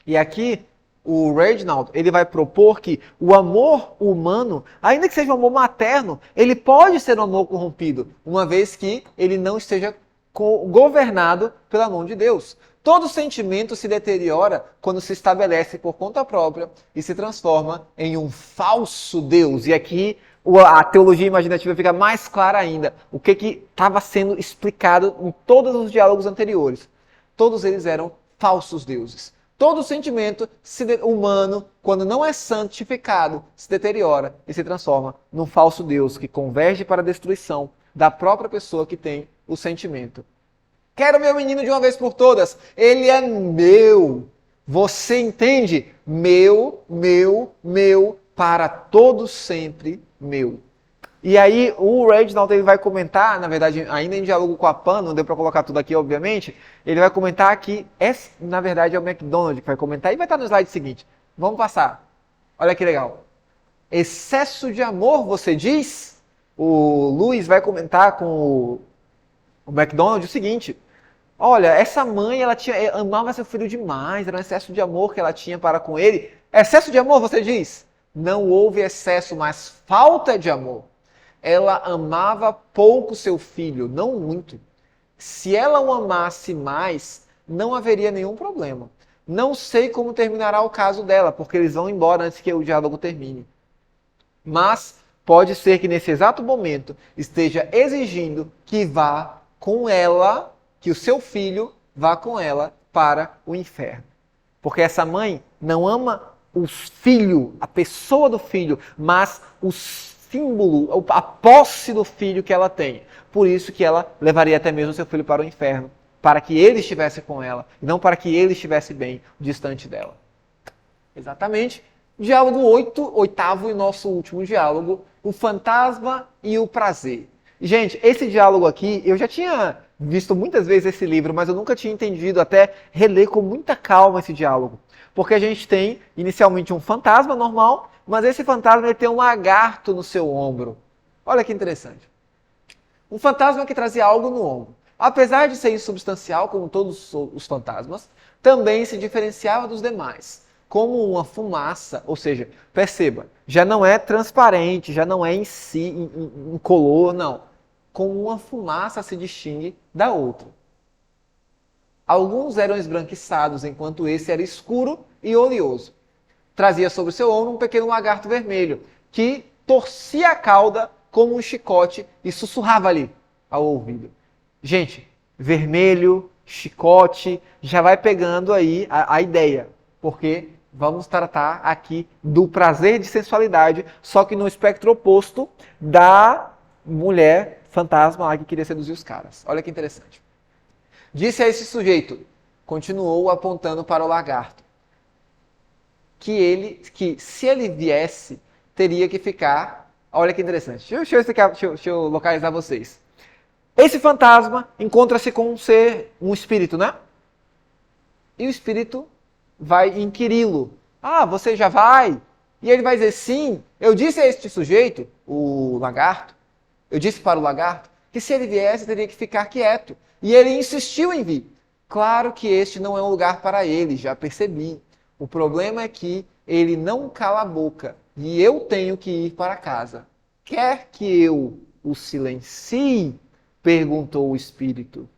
E aqui, o Reginald, ele vai propor que o amor humano, ainda que seja um amor materno, ele pode ser um amor corrompido, uma vez que ele não esteja governado pela mão de Deus. Todo sentimento se deteriora quando se estabelece por conta própria e se transforma em um falso Deus. E aqui a teologia imaginativa fica mais clara ainda. O que estava sendo explicado em todos os diálogos anteriores. Todos eles eram falsos deuses. Todo sentimento humano, quando não é santificado, se deteriora e se transforma num falso Deus que converge para a destruição da própria pessoa que tem o sentimento. Quero meu menino de uma vez por todas. Ele é meu. Você entende? Meu, para todo sempre meu. E aí o Reginald ele vai comentar, na verdade, ainda em diálogo com a Pam, não deu para colocar tudo aqui, obviamente, ele vai comentar que, na verdade, é o MacDonald que vai comentar, e vai estar no slide seguinte. Vamos passar. Olha que legal. Excesso de amor, você diz? O Lewis vai comentar com o MacDonald o seguinte. Olha, essa mãe, ela amava seu filho demais, era um excesso de amor que ela tinha para com ele. Excesso de amor, você diz? Não houve excesso, mas falta de amor. Ela amava pouco seu filho, não muito. Se ela o amasse mais, não haveria nenhum problema. Não sei como terminará o caso dela, porque eles vão embora antes que o diálogo termine. Mas pode ser que nesse exato momento esteja exigindo que vá com ela, que o seu filho vá com ela para o inferno. Porque essa mãe não ama o filho, a pessoa do filho, mas o símbolo, a posse do filho que ela tem. Por isso que ela levaria até mesmo seu filho para o inferno, para que ele estivesse com ela, e não para que ele estivesse bem distante dela. Exatamente. Diálogo 8, oitavo e nosso último diálogo, o fantasma e o prazer. Gente, esse diálogo aqui, eu já tinha visto muitas vezes esse livro, mas eu nunca tinha entendido, até reler com muita calma esse diálogo. Porque a gente tem, inicialmente, um fantasma normal, mas esse fantasma ele tem um lagarto no seu ombro. Olha que interessante. Um fantasma que trazia algo no ombro. Apesar de ser insubstancial, como todos os fantasmas, também se diferenciava dos demais. Como uma fumaça, ou seja, perceba, já não é transparente, já não é em si, incolor, não. Como uma fumaça se distingue da outra. Alguns eram esbranquiçados, enquanto esse era escuro e oleoso. Trazia sobre seu ombro um pequeno lagarto vermelho, que torcia a cauda como um chicote e sussurrava ali ao ouvido. Gente, vermelho, chicote, já vai pegando aí a ideia, porque vamos tratar aqui do prazer de sensualidade, só que no espectro oposto da mulher fantasma lá que queria seduzir os caras. Olha que interessante. Disse a esse sujeito, continuou apontando para o lagarto, que se ele viesse, teria que ficar... Olha que interessante. Deixa eu explicar, deixa eu localizar vocês. Esse fantasma encontra-se com um ser, um espírito, né? E o espírito vai inquiri-lo. Ah, você já vai? E ele vai dizer, sim, eu disse a este sujeito, o lagarto, eu disse para o lagarto, que se ele viesse, teria que ficar quieto. E ele insistiu em vir. Claro que este não é um lugar para ele, já percebi. O problema é que ele não cala a boca e eu tenho que ir para casa. Quer que eu o silencie? Perguntou o espírito.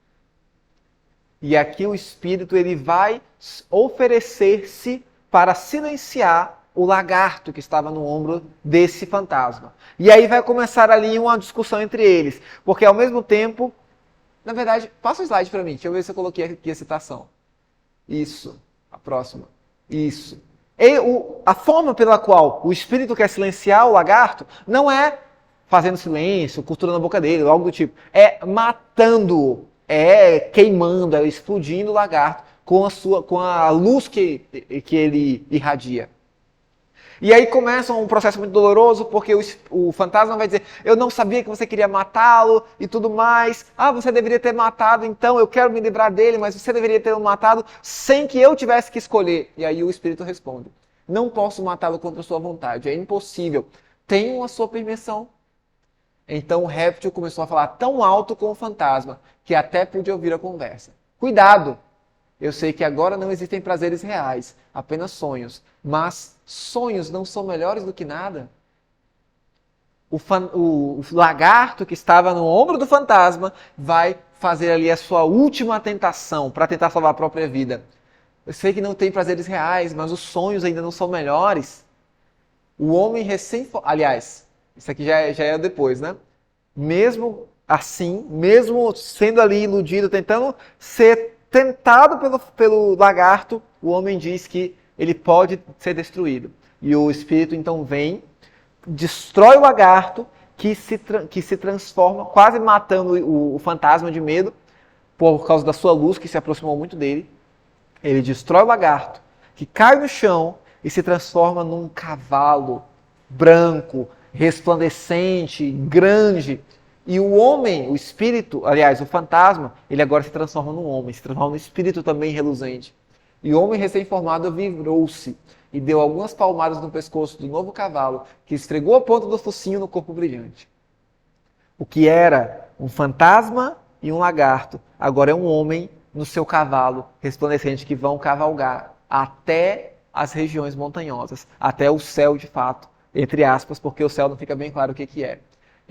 E aqui o espírito ele vai oferecer-se para silenciar o lagarto que estava no ombro desse fantasma. E aí vai começar ali uma discussão entre eles. Porque ao mesmo tempo... Na verdade, passa o slide para mim. Deixa eu ver se eu coloquei aqui a citação. Isso. A próxima. Isso. A forma pela qual o espírito quer silenciar o lagarto não é fazendo silêncio, costurando a boca dele, algo do tipo. É matando-o, é queimando, é explodindo o lagarto com a luz que ele irradia. E aí começa um processo muito doloroso, porque o fantasma vai dizer, eu não sabia que você queria matá-lo e tudo mais. Ah, você deveria ter matado, então eu quero me livrar dele, mas você deveria ter matado sem que eu tivesse que escolher. E aí o espírito responde, não posso matá-lo contra a sua vontade, é impossível. Tenho a sua permissão. Então o réptil começou a falar tão alto com o fantasma, que até pude ouvir a conversa. Cuidado! Eu sei que agora não existem prazeres reais, apenas sonhos. Mas sonhos não são melhores do que nada? O lagarto que estava no ombro do fantasma vai fazer ali a sua última tentação para tentar salvar a própria vida. Eu sei que não tem prazeres reais, mas os sonhos ainda não são melhores. O homem aliás, isso aqui já é depois, né? Mesmo assim, mesmo sendo ali iludido, tentando ser tentado pelo lagarto, o homem diz que ele pode ser destruído. E o espírito então vem, destrói o lagarto, que se transforma, quase matando o fantasma de medo, por causa da sua luz, que se aproximou muito dele. Ele destrói o lagarto, que cai no chão e se transforma num cavalo branco, resplandecente, grande. E o homem, o espírito, aliás, o fantasma, ele agora se transforma num homem, se transforma num espírito também reluzente. E o homem recém-formado virou-se e deu algumas palmadas no pescoço do novo cavalo, que esfregou a ponta do focinho no corpo brilhante. O que era um fantasma e um lagarto, agora é um homem no seu cavalo resplandecente que vão cavalgar até as regiões montanhosas, até o céu de fato, entre aspas, porque o céu não fica bem claro o que é.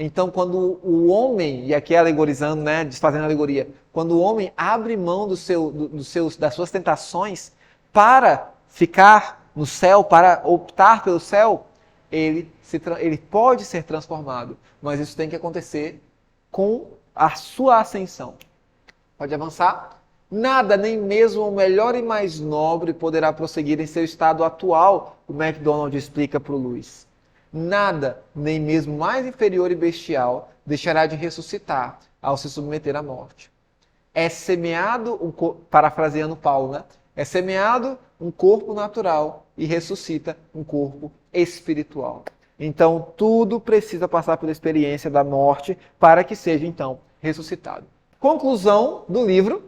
Então, quando o homem, e aqui é alegorizando, né, desfazendo a alegoria, quando o homem abre mão das suas tentações, para ficar no céu, para optar pelo céu, ele pode ser transformado, mas isso tem que acontecer com a sua ascensão. Pode avançar? Nada, nem mesmo o melhor e mais nobre poderá prosseguir em seu estado atual, o MacDonald explica para o Lewis. Nada, nem mesmo mais inferior e bestial, deixará de ressuscitar ao se submeter à morte. É semeado, parafraseando Paulo, né? É semeado um corpo natural e ressuscita um corpo espiritual. Então, tudo precisa passar pela experiência da morte para que seja, então, ressuscitado. Conclusão do livro,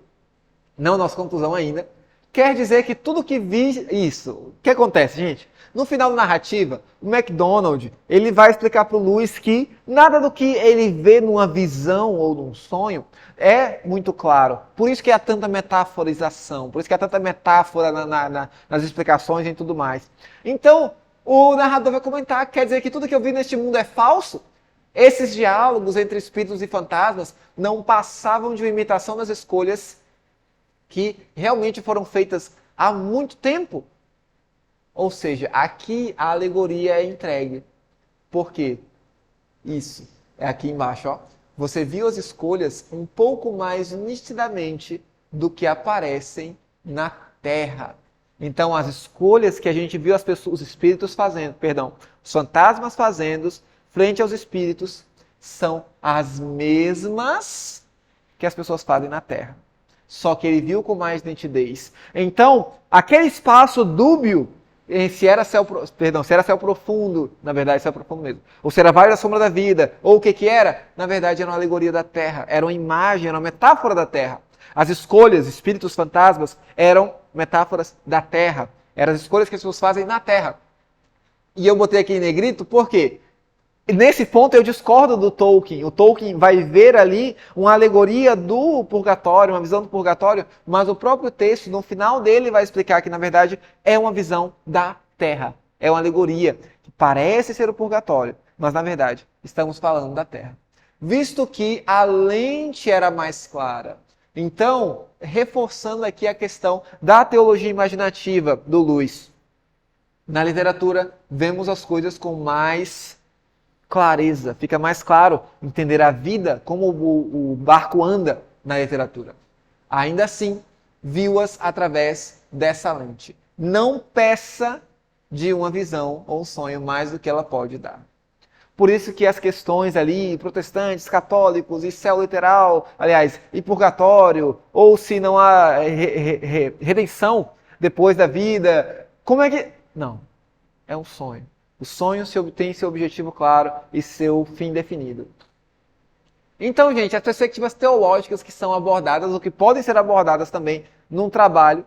não nossa conclusão ainda, quer dizer que tudo que vi... Isso, o que acontece, gente? No final da narrativa, o MacDonald, ele vai explicar para o Lewis que nada do que ele vê numa visão ou num sonho é muito claro. Por isso que há tanta metaforização, por isso que há tanta metáfora nas explicações e tudo mais. Então, o narrador vai comentar, quer dizer que tudo que eu vi neste mundo é falso? Esses diálogos entre espíritos e fantasmas não passavam de uma imitação das escolhas que realmente foram feitas há muito tempo. Ou seja, aqui a alegoria é entregue. Por quê? Isso, é aqui embaixo, ó. Você viu as escolhas um pouco mais nitidamente do que aparecem na Terra. Então, as escolhas que a gente viu os espíritos fazendo, os fantasmas fazendo frente aos espíritos, são as mesmas que as pessoas fazem na Terra. Só que ele viu com mais nitidez. Então, aquele espaço dúbio, se era céu profundo, na verdade céu profundo mesmo, ou se era vale da sombra da vida, ou o que era, na verdade era uma alegoria da Terra, era uma imagem, era uma metáfora da Terra. As escolhas, espíritos fantasmas, eram metáforas da Terra, eram as escolhas que as pessoas fazem na Terra. E eu botei aqui em negrito, por quê? Nesse ponto eu discordo do Tolkien. O Tolkien vai ver ali uma alegoria do purgatório, uma visão do purgatório, mas o próprio texto, no final dele, vai explicar que, na verdade, é uma visão da Terra. É uma alegoria que parece ser o purgatório, mas, na verdade, estamos falando da Terra. Visto que a lente era mais clara. Então, reforçando aqui a questão da teologia imaginativa do Lewis. Na literatura, vemos as coisas com mais clareza, fica mais claro entender a vida, como o barco anda na literatura. Ainda assim, viu-as através dessa lente. Não peça de uma visão ou um sonho mais do que ela pode dar. Por isso que as questões ali, protestantes, católicos, e céu literal, aliás, e purgatório, ou se não há redenção depois da vida, como é que... Não, é um sonho. O sonho tem seu objetivo claro e seu fim definido. Então, gente, as perspectivas teológicas que são abordadas, ou que podem ser abordadas também num trabalho,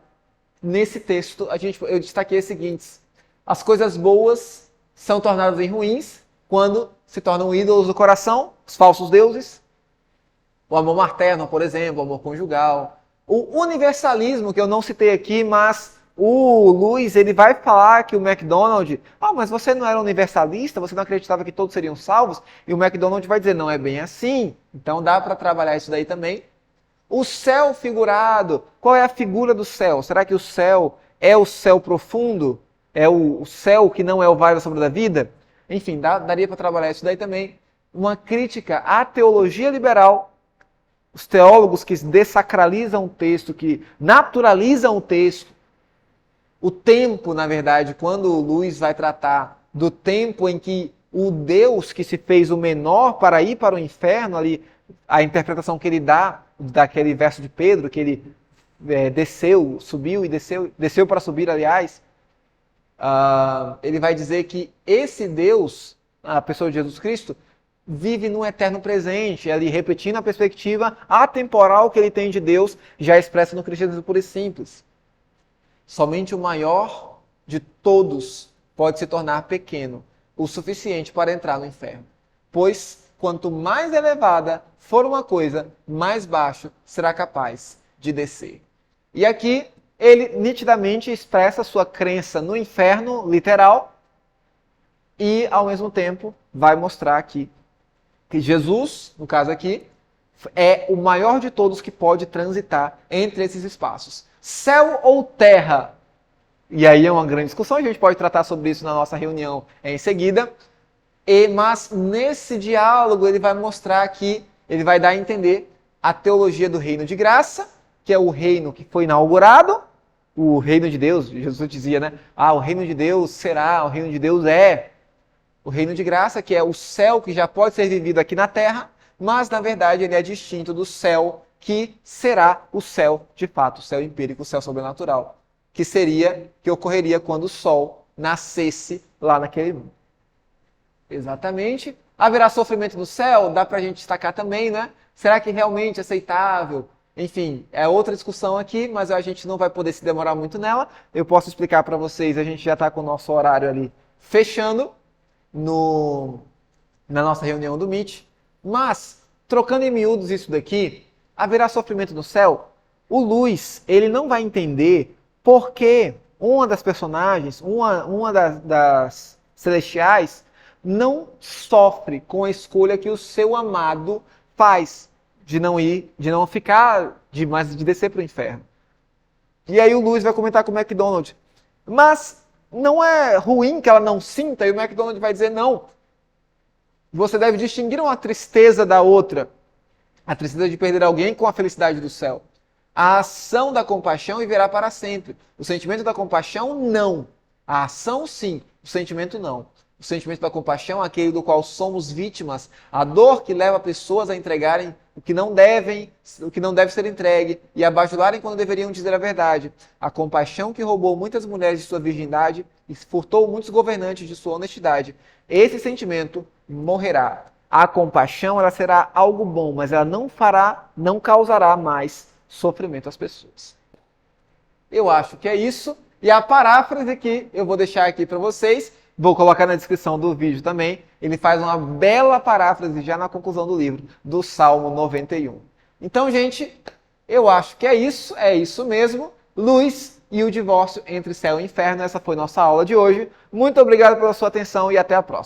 nesse texto, eu destaquei as seguintes. As coisas boas são tornadas em ruins quando se tornam ídolos do coração, os falsos deuses. O amor materno, por exemplo, o amor conjugal. O universalismo, que eu não citei aqui, mas... O Lewis, ele vai falar que o MacDonald, mas você não era universalista, você não acreditava que todos seriam salvos? E o MacDonald vai dizer, não é bem assim. Então dá para trabalhar isso daí também. O céu figurado, qual é a figura do céu? Será que o céu é o céu profundo? É o céu que não é o vale da sombra da vida? Enfim, daria para trabalhar isso daí também. Uma crítica à teologia liberal, os teólogos que dessacralizam o texto, que naturalizam o texto, o tempo, na verdade, quando o Lewis vai tratar do tempo em que o Deus que se fez o menor para ir para o inferno, ali, a interpretação que ele dá daquele verso de Pedro, que ele desceu para subir, aliás, ele vai dizer que esse Deus, a pessoa de Jesus Cristo, vive no eterno presente, ali repetindo a perspectiva atemporal que ele tem de Deus, já expressa no cristianismo puro e simples. Somente o maior de todos pode se tornar pequeno, o suficiente para entrar no inferno. Pois, quanto mais elevada for uma coisa, mais baixo será capaz de descer. E aqui, ele nitidamente expressa sua crença no inferno literal e, ao mesmo tempo, vai mostrar aqui que Jesus, no caso aqui, é o maior de todos que pode transitar entre esses espaços. Céu ou terra? E aí é uma grande discussão, a gente pode tratar sobre isso na nossa reunião em seguida. Mas nesse diálogo ele vai mostrar que ele vai dar a entender a teologia do reino de graça, que é o reino que foi inaugurado, o reino de Deus. Jesus dizia, né? O reino de Deus será, o reino de Deus é. O reino de graça, que é o céu que já pode ser vivido aqui na terra, mas na verdade ele é distinto do céu que será o céu de fato, o céu empírico, o céu sobrenatural, que ocorreria quando o sol nascesse lá naquele mundo. Exatamente. Haverá sofrimento no céu? Dá pra gente destacar também, né? Será que realmente é aceitável? Enfim, é outra discussão aqui, mas a gente não vai poder se demorar muito nela. Eu posso explicar para vocês, a gente já está com o nosso horário ali fechando na nossa reunião do Meet. Mas, trocando em miúdos isso daqui, haverá sofrimento no céu? O Luiz, ele não vai entender por que uma das personagens, uma das celestiais, não sofre com a escolha que o seu amado faz de não ficar, mas de descer para o inferno. E aí o Luiz vai comentar com o McDonald, mas não é ruim que ela não sinta? E o McDonald vai dizer, não, você deve distinguir uma tristeza da outra. A tristeza de perder alguém com a felicidade do céu. A ação da compaixão viverá para sempre. O sentimento da compaixão, não. A ação, sim. O sentimento, não. O sentimento da compaixão é aquele do qual somos vítimas. A dor que leva pessoas a entregarem o que não deve ser entregue e a bajularem quando deveriam dizer a verdade. A compaixão que roubou muitas mulheres de sua virgindade e furtou muitos governantes de sua honestidade. Esse sentimento morrerá. A compaixão, ela será algo bom, mas ela não causará mais sofrimento às pessoas. Eu acho que é isso. E a paráfrase que eu vou deixar aqui para vocês, vou colocar na descrição do vídeo também, ele faz uma bela paráfrase já na conclusão do livro, do Salmo 91. Então, gente, eu acho que é isso mesmo. Luz e o divórcio entre céu e inferno. Essa foi nossa aula de hoje. Muito obrigado pela sua atenção e até a próxima.